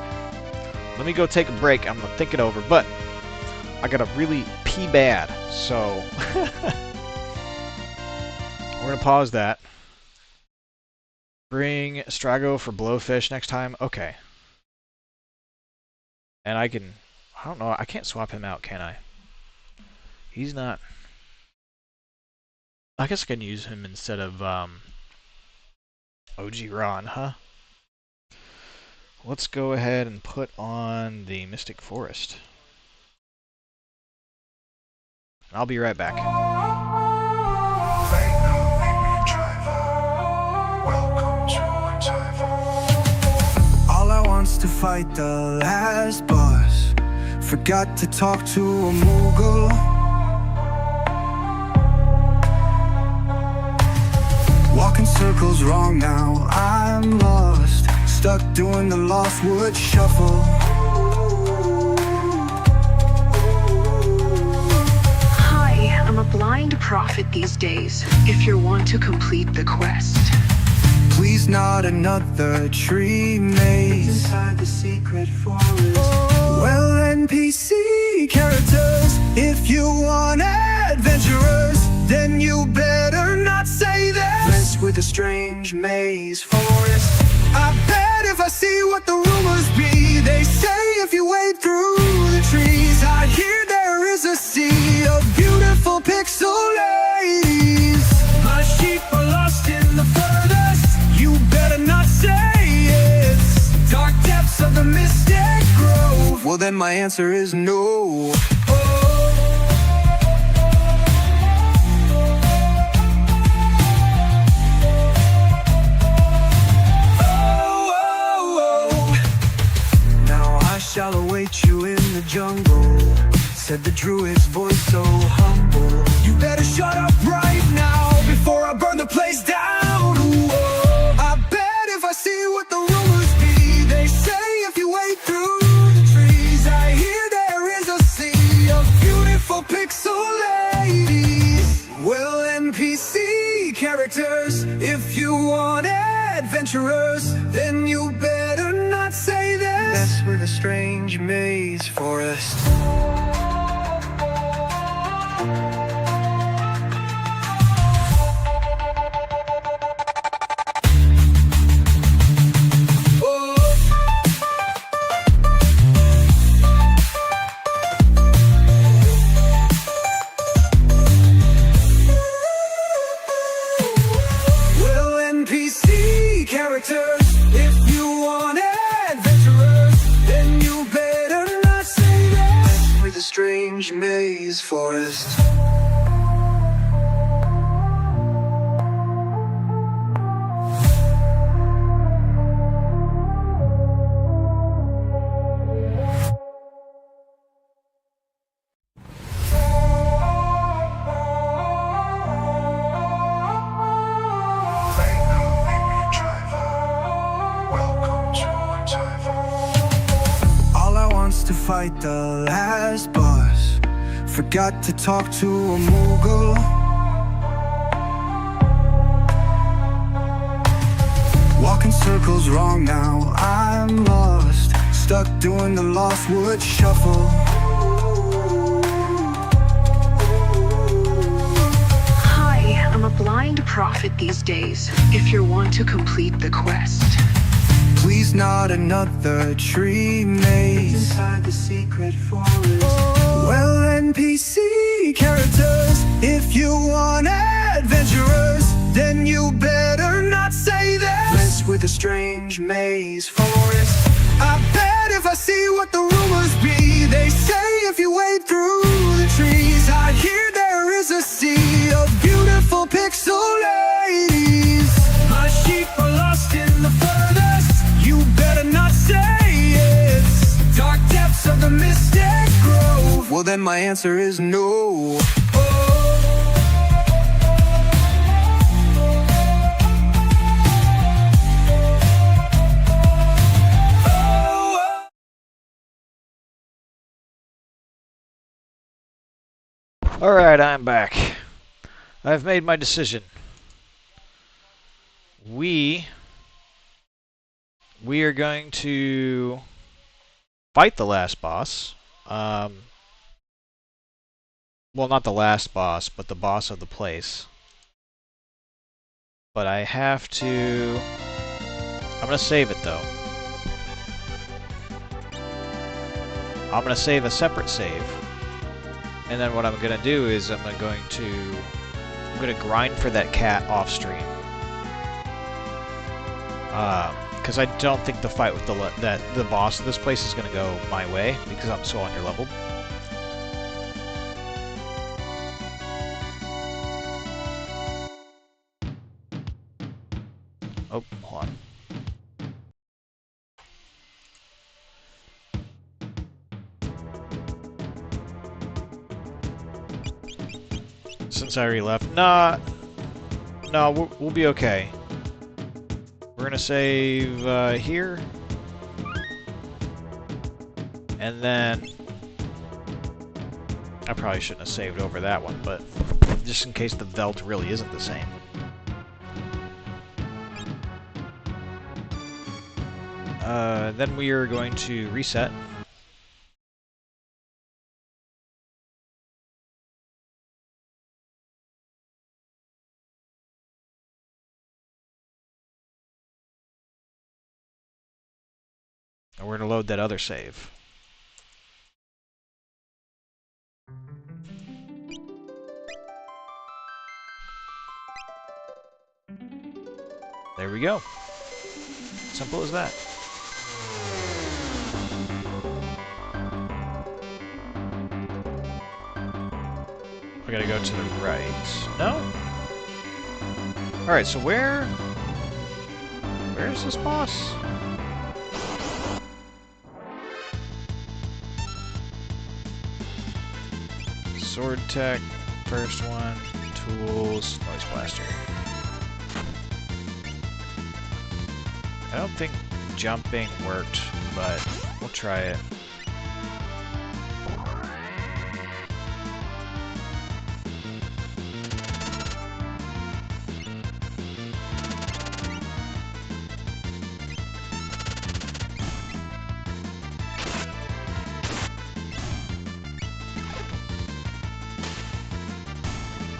Let me go take a break. I'm gonna think it over, but I gotta really pee bad, so... we're gonna pause that. Bring Strago for Blowfish next time. Okay. And I can... I don't know. I can't swap him out, can I? He's not... I guess I can use him instead of OG Ron, huh? Let's go ahead and put on the Mystic Forest. I'll be right back. All I want's to fight the last boss. Forgot to talk to a Moogle. Walking circles wrong now, I'm lost. Stuck doing the Lost Wood Shuffle. Hi, I'm a blind prophet these days, if you're one to complete the quest. Please not another tree maze inside the secret forest. Well, NPC characters, if you want adventurers, then you better not say that. Mess with a strange maze forest. I bet if I see what the rumors be, they say if you wade through the trees, I hear there is a sea of beautiful pixel ladies. My sheep are lost in the furthest. You better not say it's dark depths of the Mystic Grove. Well, then my answer is no. Shall await you in the jungle, said the druid's voice so humble. You better shut up right now before I burn the place down. Whoa. I bet if I see what the rumors be, they say if you wade through the trees, I hear there is a sea of beautiful pixel ladies. Well, NPC characters, if you want adventurers, then you better not say this. Mess with a strange maze forest. Well, NPC characters, if you want adventurers, then you better not say that. Mess with a strange maze forest. All I want's to fight the last boss. Forgot to talk to a Moogle. Walking circles wrong now, I'm lost. Stuck doing the Lost Wood Shuffle. Hi, I'm a blind prophet these days, if you're one to complete the quest. Please not another tree maze inside the secret forest. Well, NPC characters, if you want adventurers, then you better not say this. Mess with a strange maze forest. I bet if I see what the rumors be, they say if you wade through the trees, I hear there is a sea of beautiful pixel ladies. My sheep are lost in the furthest. You better not say it's dark depths of the Mystic Grove. Well, then my answer is no. Alright, I'm back. I've made my decision. We are going to fight the last boss. Well, not the last boss, but the boss of the place. But I have to... I'm going to save it, though. I'm going to save a separate save. And then what I'm going to do is I'm going to grind for that cat off stream. Because I don't think the fight with the boss of this place is going to go my way because I'm so underleveled. Oh, hold on. Since I already left, no, we'll be okay. We're gonna save here, and then I probably shouldn't have saved over that one, but just in case the Veld really isn't the same. Then we are going to reset. And we're going to load that other save. There we go. Simple as that. I gotta go to the right. No? Alright, so where's this boss? Sword tech, first one, tools, noise blaster. I don't think jumping worked, but we'll try it.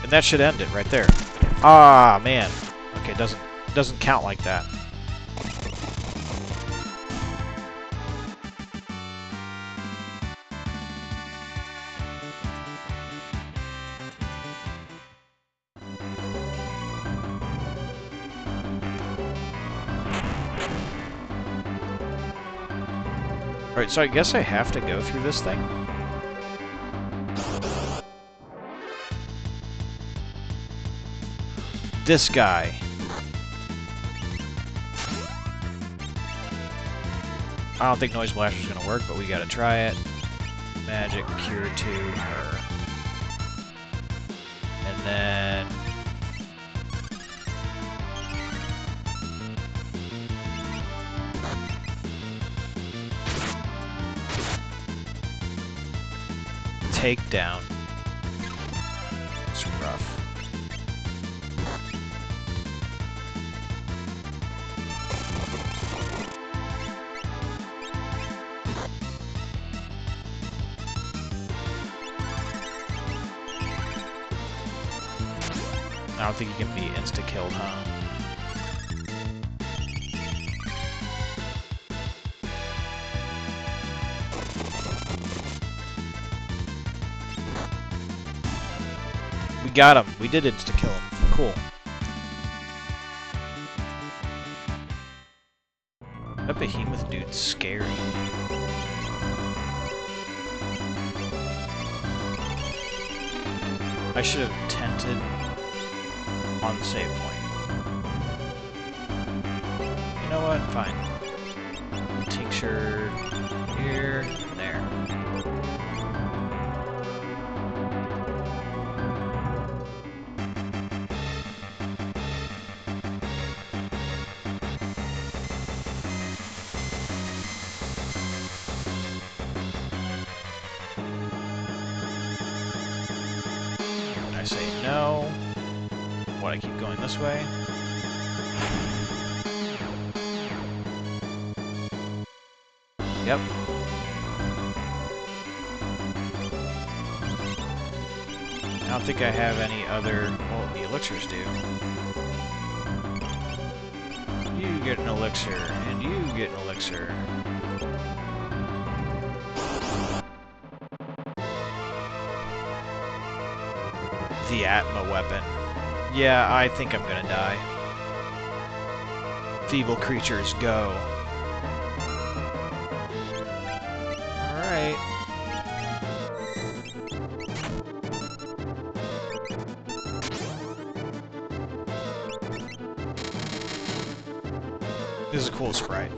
And that should end it right there. Ah, man. Okay, doesn't count like that. Alright, so I guess I have to go through this thing. This guy. I don't think Noise Blaster's gonna work, but we gotta try it. Magic Cure to her. And then... Takedown. It's rough. I don't think you can be insta-killed, huh? We got him. We did insta-kill him. Cool. That behemoth dude's scary. I should have tented on the save point. You know what? Fine. Tincture here and there. I keep going this way. Yep. I don't think I have any other... Well, the elixirs do. You get an elixir, and you get an elixir. The Atma weapon. Yeah, I think I'm gonna die. Feeble creatures, go. Alright. This is a cool sprite.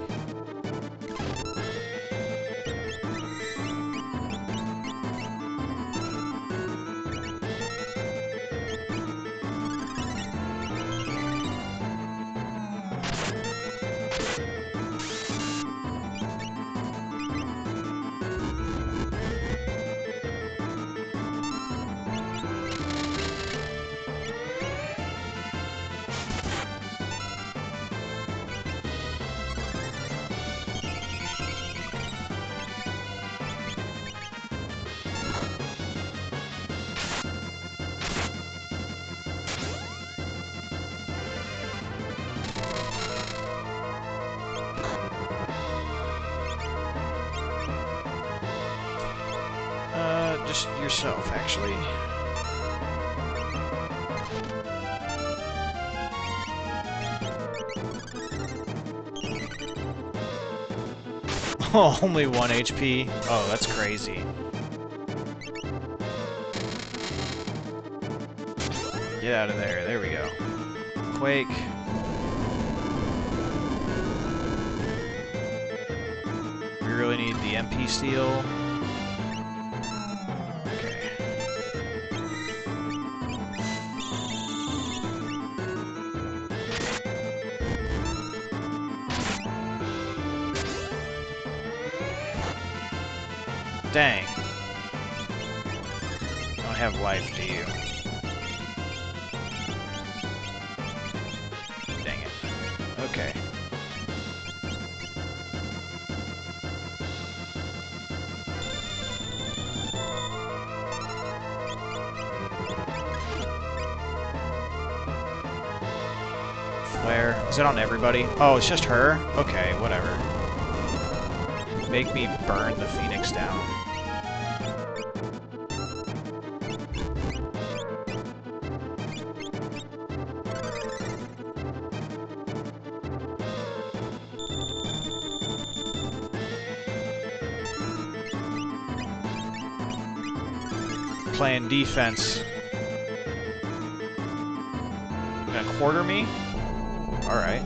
Just yourself, actually. Oh, only 1 HP? Oh, that's crazy. Get out of there. There we go. Quake. We really need the MP steel. Dang. You don't have life, do you? Dang it. Okay. Flare. Is it on everybody? Oh, it's just her? Okay, whatever. Make me burn the Phoenix down. Playing defense. Gonna quarter me? Alright.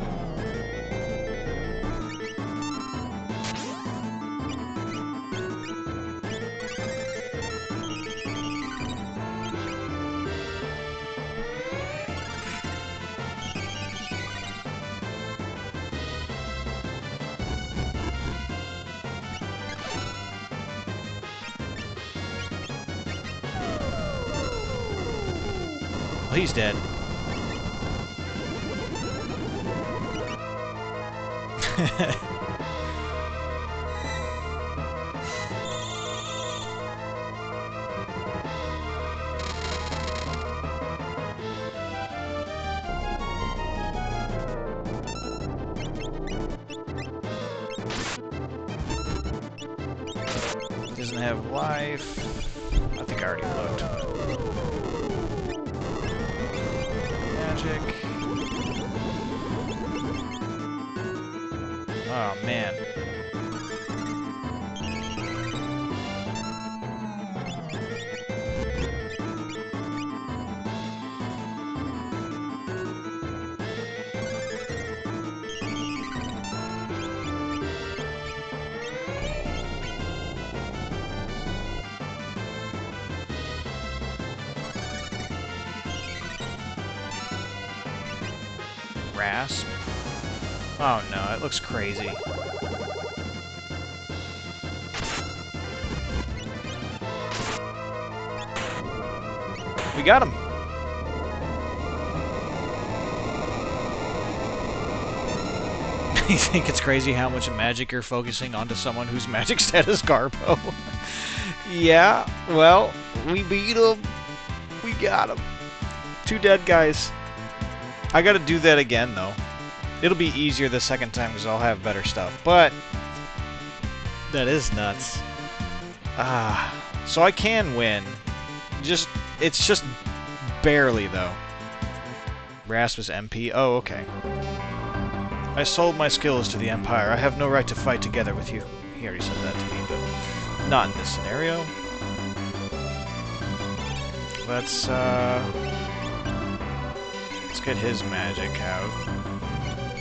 Well, he's dead. Doesn't have life. I think I already looked. Magic. Oh, man. Rasp. Oh no, it looks crazy. We got him. You think it's crazy how much magic you're focusing onto someone whose magic stat is Garbo? Yeah, well, we beat him. We got him. 2 dead guys. I gotta do that again, though. It'll be easier the second time because I'll have better stuff, but that is nuts. So I can win. It's just barely, though. Rasmus MP. Oh, okay. I sold my skills to the Empire. I have no right to fight together with you. He already said that to me, but not in this scenario. Let's get his magic out.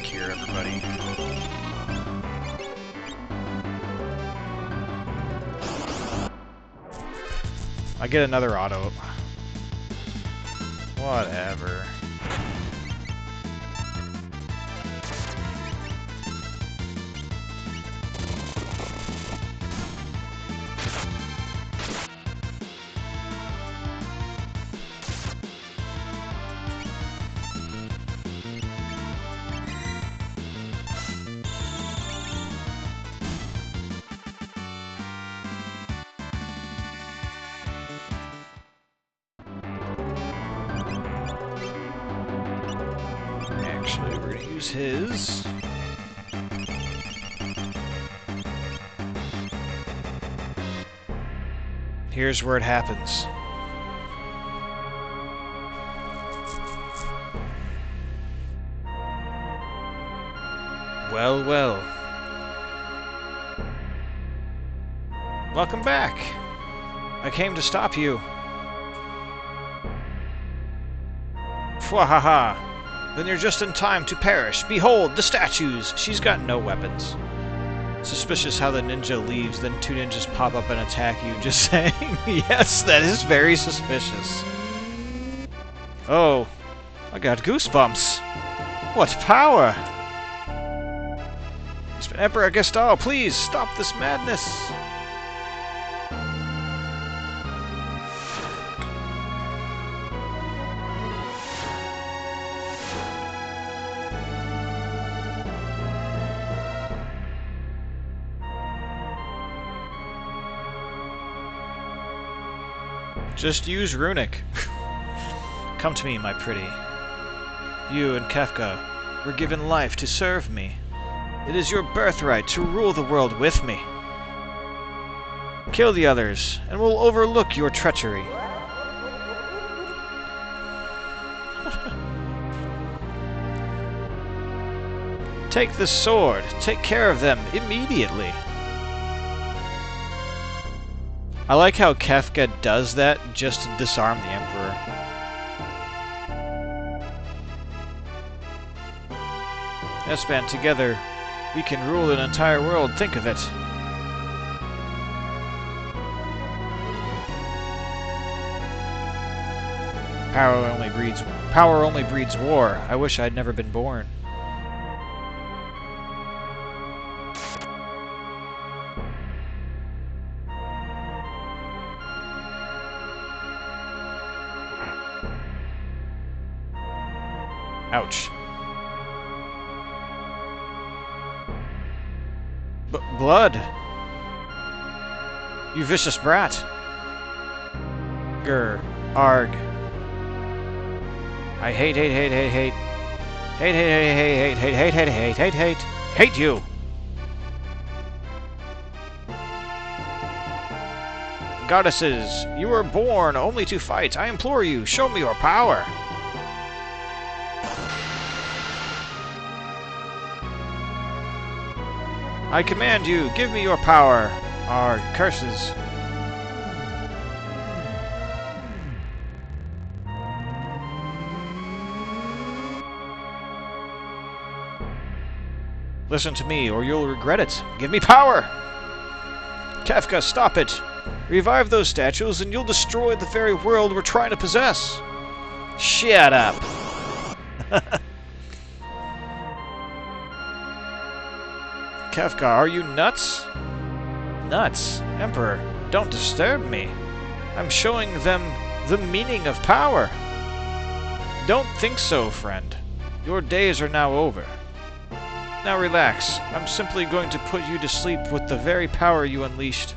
Cure everybody. I get another auto. Whatever. Actually, we're gonna use his. Here's where it happens. Well, well. Welcome back. I came to stop you. Fwahaha. Then you're just in time to perish. Behold, the statues! She's got no weapons. Suspicious how the ninja leaves, then 2 ninjas pop up and attack you. Just saying. Yes, that is very suspicious. Oh, I got goosebumps. What power! Emperor Gestal, please, stop this madness! Just use runic. Come to me, my pretty. You and Kefka were given life to serve me. It is your birthright to rule the world with me. Kill the others, and we'll overlook your treachery. Take this sword. Take care of them immediately. I like how Kefka does that just to disarm the Emperor. S-Band, together, we can rule an entire world. Think of it. Power only breeds war. I wish I'd never been born. Ouch. Blood! You vicious brat! Grr. Arg. I hate you! Goddesses, you were born only to fight. I implore you, show me your power! I command you, give me your power! Arg, curses. Listen to me, or you'll regret it. Give me power! Kefka, stop it! Revive those statues, and you'll destroy the very world we're trying to possess! Shut up! Kefka, are you nuts? Nuts? Emperor, don't disturb me. I'm showing them the meaning of power. Don't think so, friend. Your days are now over. Now relax. I'm simply going to put you to sleep with the very power you unleashed.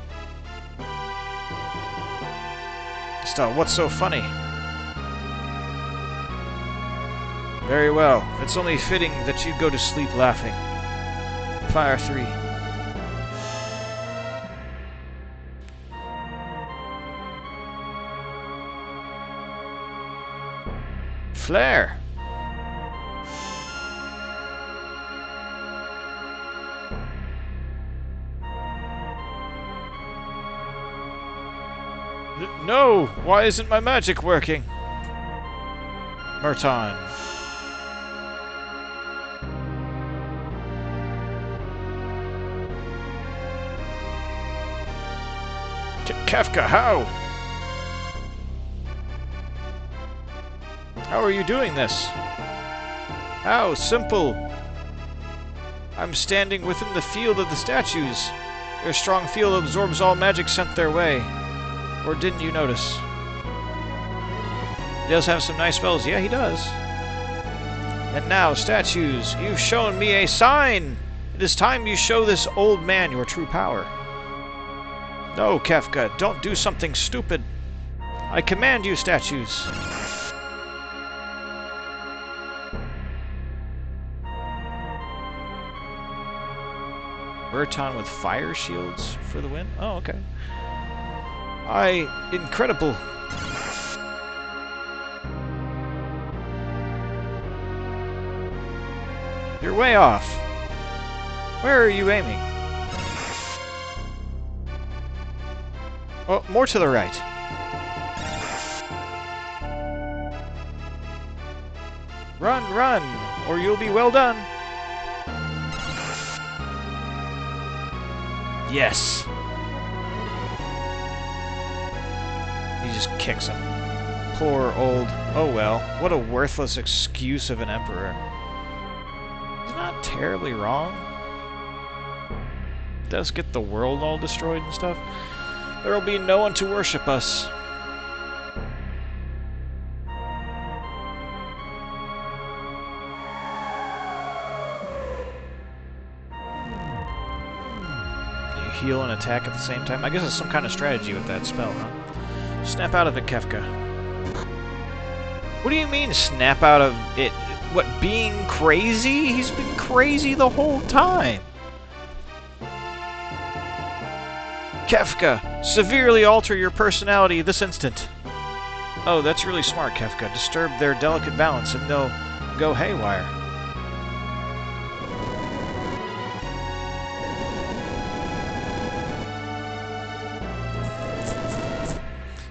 Still, what's so funny? Very well. It's only fitting that you go to sleep laughing. Fire 3. Flare! No! Why isn't my magic working? Merton. Kefka, how? How are you doing this? How? Simple. I'm standing within the field of the statues. Their strong field absorbs all magic sent their way. Or didn't you notice? He does have some nice spells. Yeah, he does. And now, statues, you've shown me a sign! It is time you show this old man your true power. No, Kefka, don't do something stupid. I command you, statues. Merton with fire shields for the win? Oh, okay. Incredible. You're way off. Where are you aiming? Oh, more to the right. Run, run, or you'll be well done. Yes. He just kicks him. Poor old... Oh well, what a worthless excuse of an emperor. He's not terribly wrong. Does get the world all destroyed and stuff. There will be no one to worship us. You heal and attack at the same time? I guess it's some kind of strategy with that spell, huh? Snap out of it, Kefka. What do you mean, snap out of it? What, being crazy? He's been crazy the whole time. Kefka, severely alter your personality this instant. Oh, that's really smart, Kefka. Disturb their delicate balance and they'll go haywire.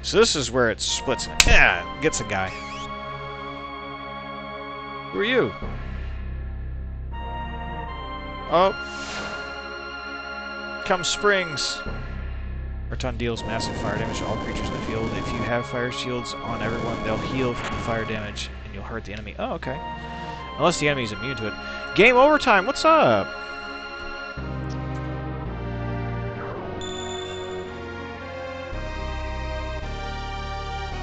So this is where it splits. Yeah, gets a guy. Who are you? Oh. Come springs. Merton deals massive fire damage to all creatures in the field. If you have fire shields on everyone, they'll heal from the fire damage, and you'll hurt the enemy. Oh, okay. Unless the enemy's immune to it. Game overtime, what's up?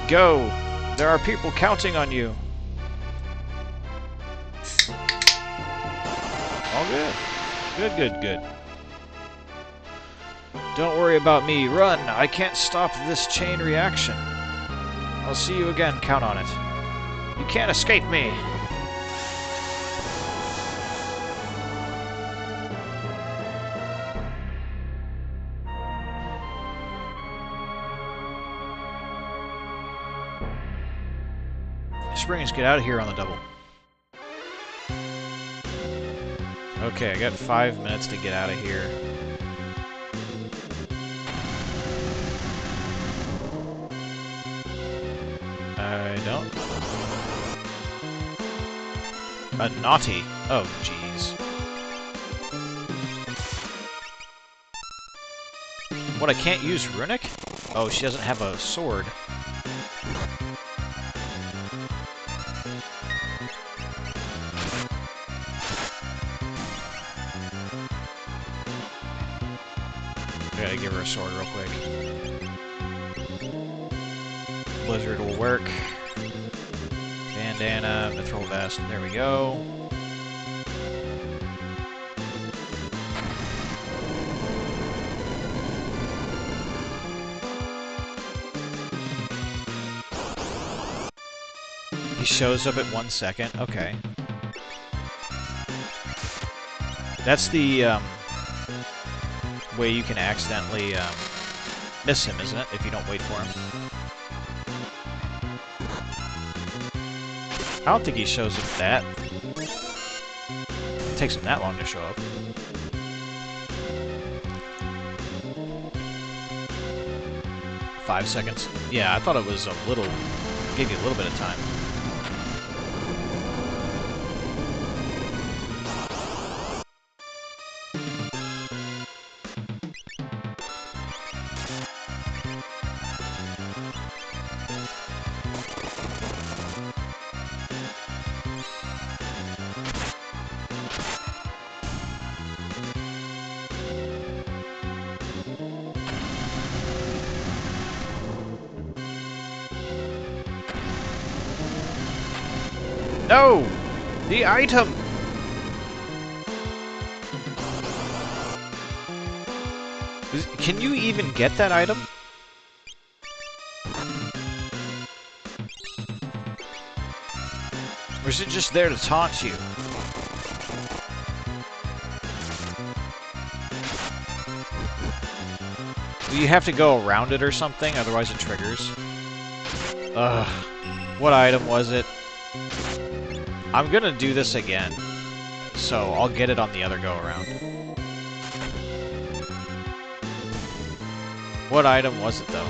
Go! There are people counting on you. All good. Good, good, good. Don't worry about me. Run! I can't stop this chain reaction. I'll see you again. Count on it. You can't escape me! Springs, get out of here on the double. Okay, I got 5 minutes to get out of here. I don't. A naughty. Oh, jeez. What, I can't use Runic? Oh, she doesn't have a sword. I gotta give her a sword real quick. Blizzard will work. Bandana, mithril vest, there we go. shows up at 1 second. Okay. That's the way you can accidentally miss him, isn't it? If you don't wait for him. I don't think he shows up that. It takes him that long to show up. Five seconds. Yeah, I thought it was a little... gave you a little bit of time. No! The item! Can you even get that item? Or is it just there to taunt you? Do you have to go around it or something? Otherwise it triggers. Ugh. What item was it? I'm gonna do this again, so I'll get it on the other go-around. What item was it, though?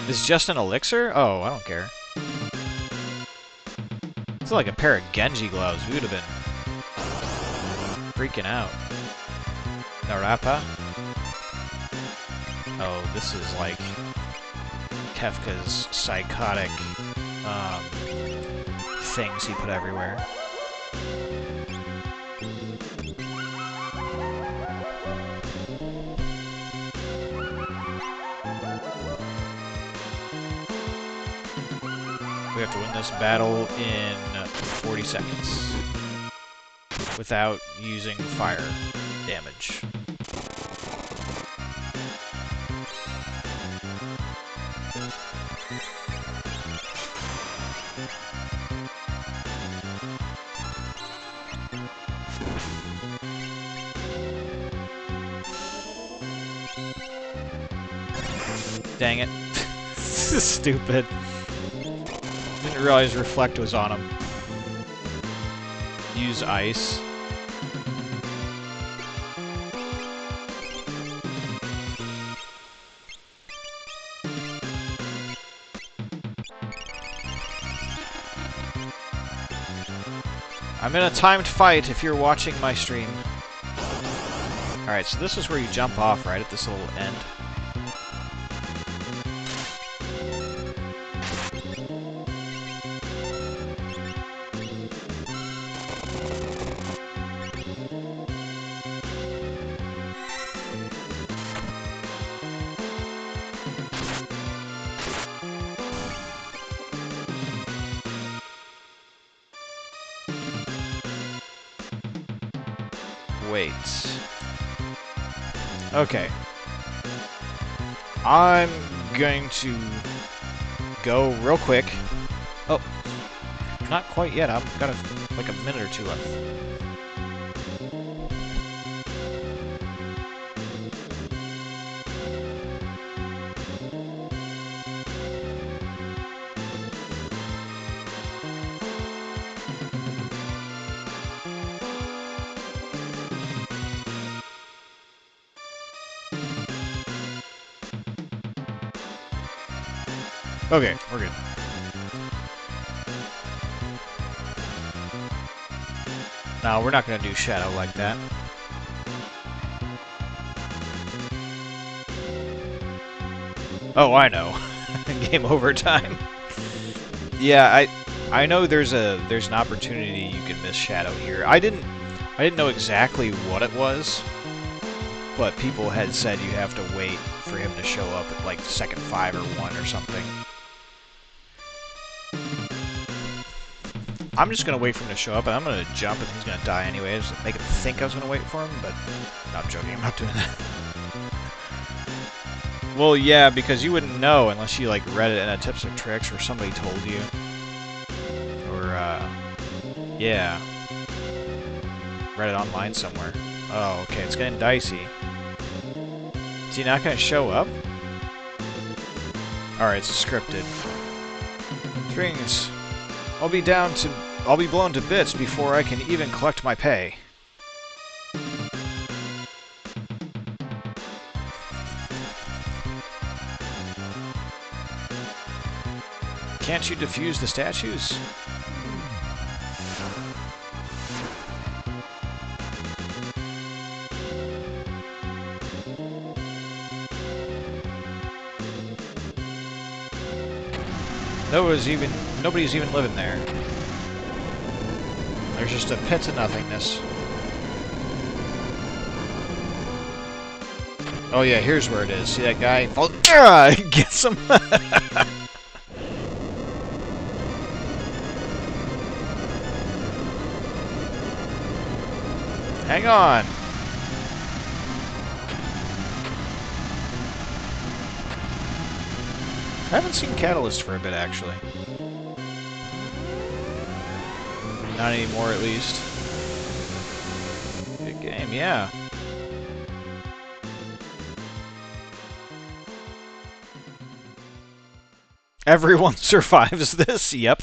Is it just an elixir? Oh, I don't care. It's like a pair of Genji gloves. We would have been freaking out. Narapa? Oh, this is like... Kefka's psychotic things he put everywhere. We have to win this battle in 40 seconds without using fire damage. Dang it. This is stupid. Didn't realize Reflect was on him. Use ice. I'm in a timed fight if you're watching my stream. Alright, so this is where you jump off, right, at this little end. Wait. Okay. I'm going to go real quick. Oh, not quite yet. I've got like a minute or two left. Okay, we're good. No, we're not going to do Shadow like that. Oh, I know. Game over time. Yeah, I know there's an opportunity you can miss Shadow here. I didn't know exactly what it was, but people had said you have to wait for him to show up at like second 5 or 1 or something. I'm just going to wait for him to show up, and I'm going to jump, and he's going to die anyways. Make him think I was going to wait for him, but no, I'm joking. I'm not doing that. Well, yeah, because you wouldn't know unless you like read it in a tips or tricks or somebody told you. Or yeah, read it online somewhere. Oh, okay, it's getting dicey. Is he not gonna show up? Alright, it's scripted. Strings. I'll be blown to bits before I can even collect my pay. Can't you defuse the statues? Nobody's even living there. There's just a pit to nothingness. Oh yeah, here's where it is. See that guy? Gets him. Hang on. I haven't seen Catalyst for a bit, actually. Not anymore, at least. Good game, yeah. Everyone survives this, yep.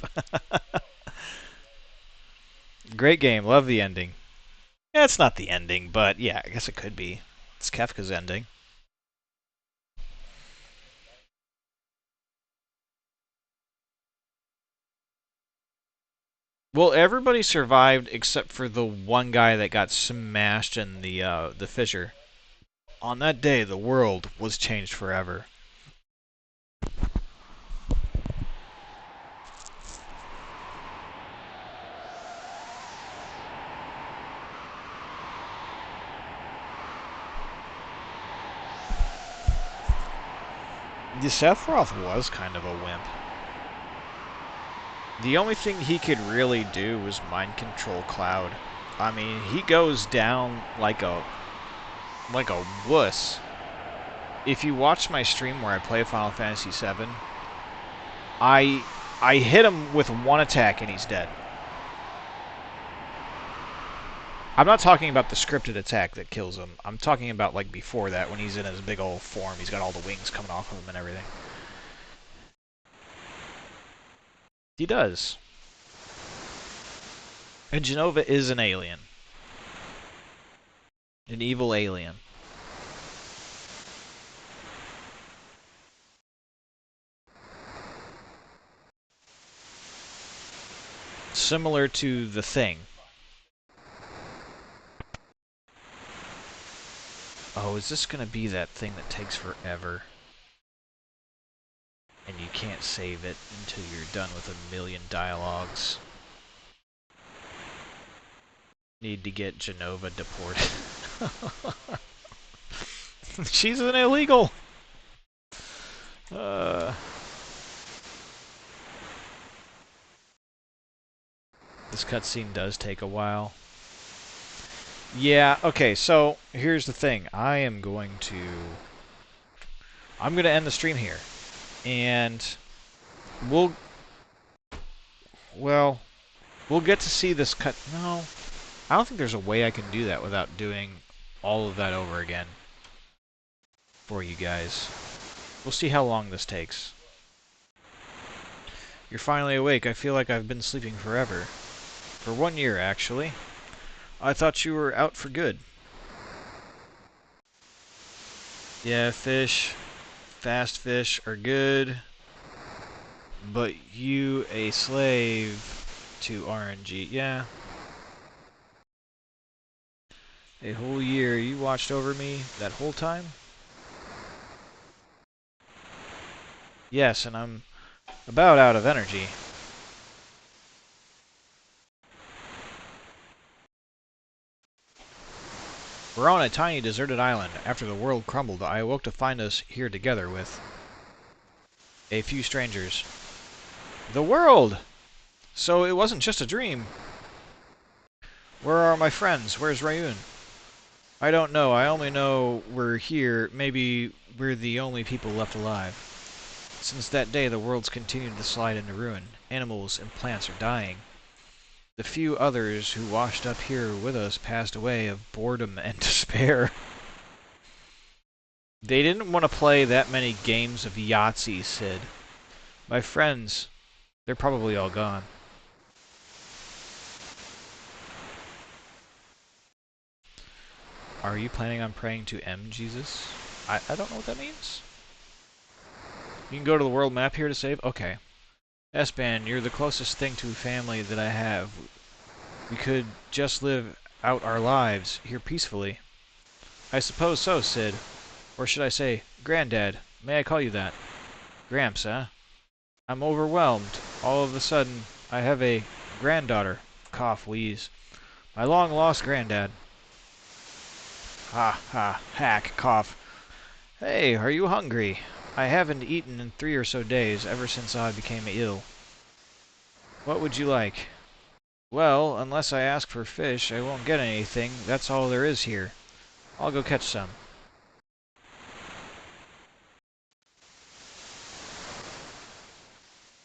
Great game, love the ending. Yeah, it's not the ending, but yeah, I guess it could be. It's Kefka's ending. Well, everybody survived except for the one guy that got smashed in the fissure. On that day, the world was changed forever. The Sephiroth was kind of a wimp. The only thing he could really do was mind control Cloud. I mean, he goes down like a wuss. If you watch my stream where I play Final Fantasy VII, I hit him with one attack and he's dead. I'm not talking about the scripted attack that kills him. I'm talking about like before that when he's in his big old form. He's got all the wings coming off of him and everything. He does. And Jenova is an alien. An evil alien. Similar to the Thing. Oh, is this gonna be that thing that takes forever? And you can't save it until you're done with 1,000,000 dialogues. Need to get Jenova deported. She's an illegal! This cutscene does take a while. Yeah, okay, so here's the thing. I'm going to end the stream here. And we'll get to see this cut. No, I don't think there's a way I can do that without doing all of that over again for you guys. We'll see how long this takes. You're finally awake. I feel like I've been sleeping forever. For 1 year, actually. I thought you were out for good. Yeah, fish. Fast fish are good. But you a slave to RNG. Yeah. A whole year you watched over me that whole time? Yes, and I'm about out of energy. We're on a tiny deserted island. After the world crumbled, I awoke to find us here together with a few strangers. The world! So it wasn't just a dream. Where are my friends? Where's Rayun? I don't know. I only know we're here. Maybe we're the only people left alive. Since that day, the world's continued to slide into ruin. Animals and plants are dying. The few others who washed up here with us passed away of boredom and despair. They didn't want to play that many games of Yahtzee, Sid. My friends, they're probably all gone. Are you planning on praying to M, Jesus? I don't know what that means. You can go to the world map here to save? Okay. S-Band, you're the closest thing to family that I have. We could just live out our lives here peacefully. I suppose so, Sid. Or should I say, Granddad. May I call you that? Gramps, huh? I'm overwhelmed. All of a sudden, I have a granddaughter. Cough, wheeze. My long-lost granddad. Ha, ha, hack, cough. Hey, are you hungry? I haven't eaten in 3 or so days, ever since I became ill. What would you like? Well, unless I ask for fish, I won't get anything. That's all there is here. I'll go catch some.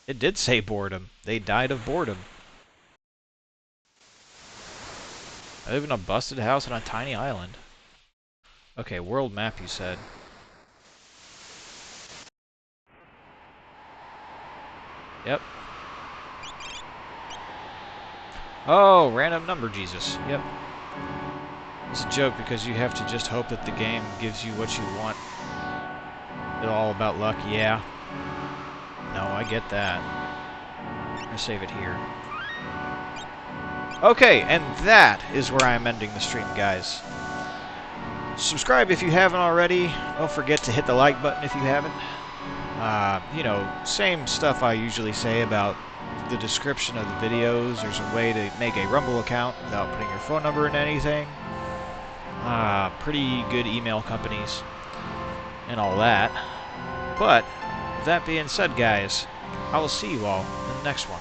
It did say boredom. They died of boredom. I live in a busted house on a tiny island. Okay, world map, you said. Yep. Oh, random number, Jesus. Yep. It's a joke because you have to just hope that the game gives you what you want. It's all about luck, yeah. No, I get that. I'm gonna save it here. Okay, and that is where I'm ending the stream, guys. Subscribe if you haven't already. Don't forget to hit the like button if you haven't. You know, same stuff I usually say about the description of the videos. There's a way to make a Rumble account without putting your phone number in anything. Pretty good email companies and all that. But, with that being said, guys, I will see you all in the next one.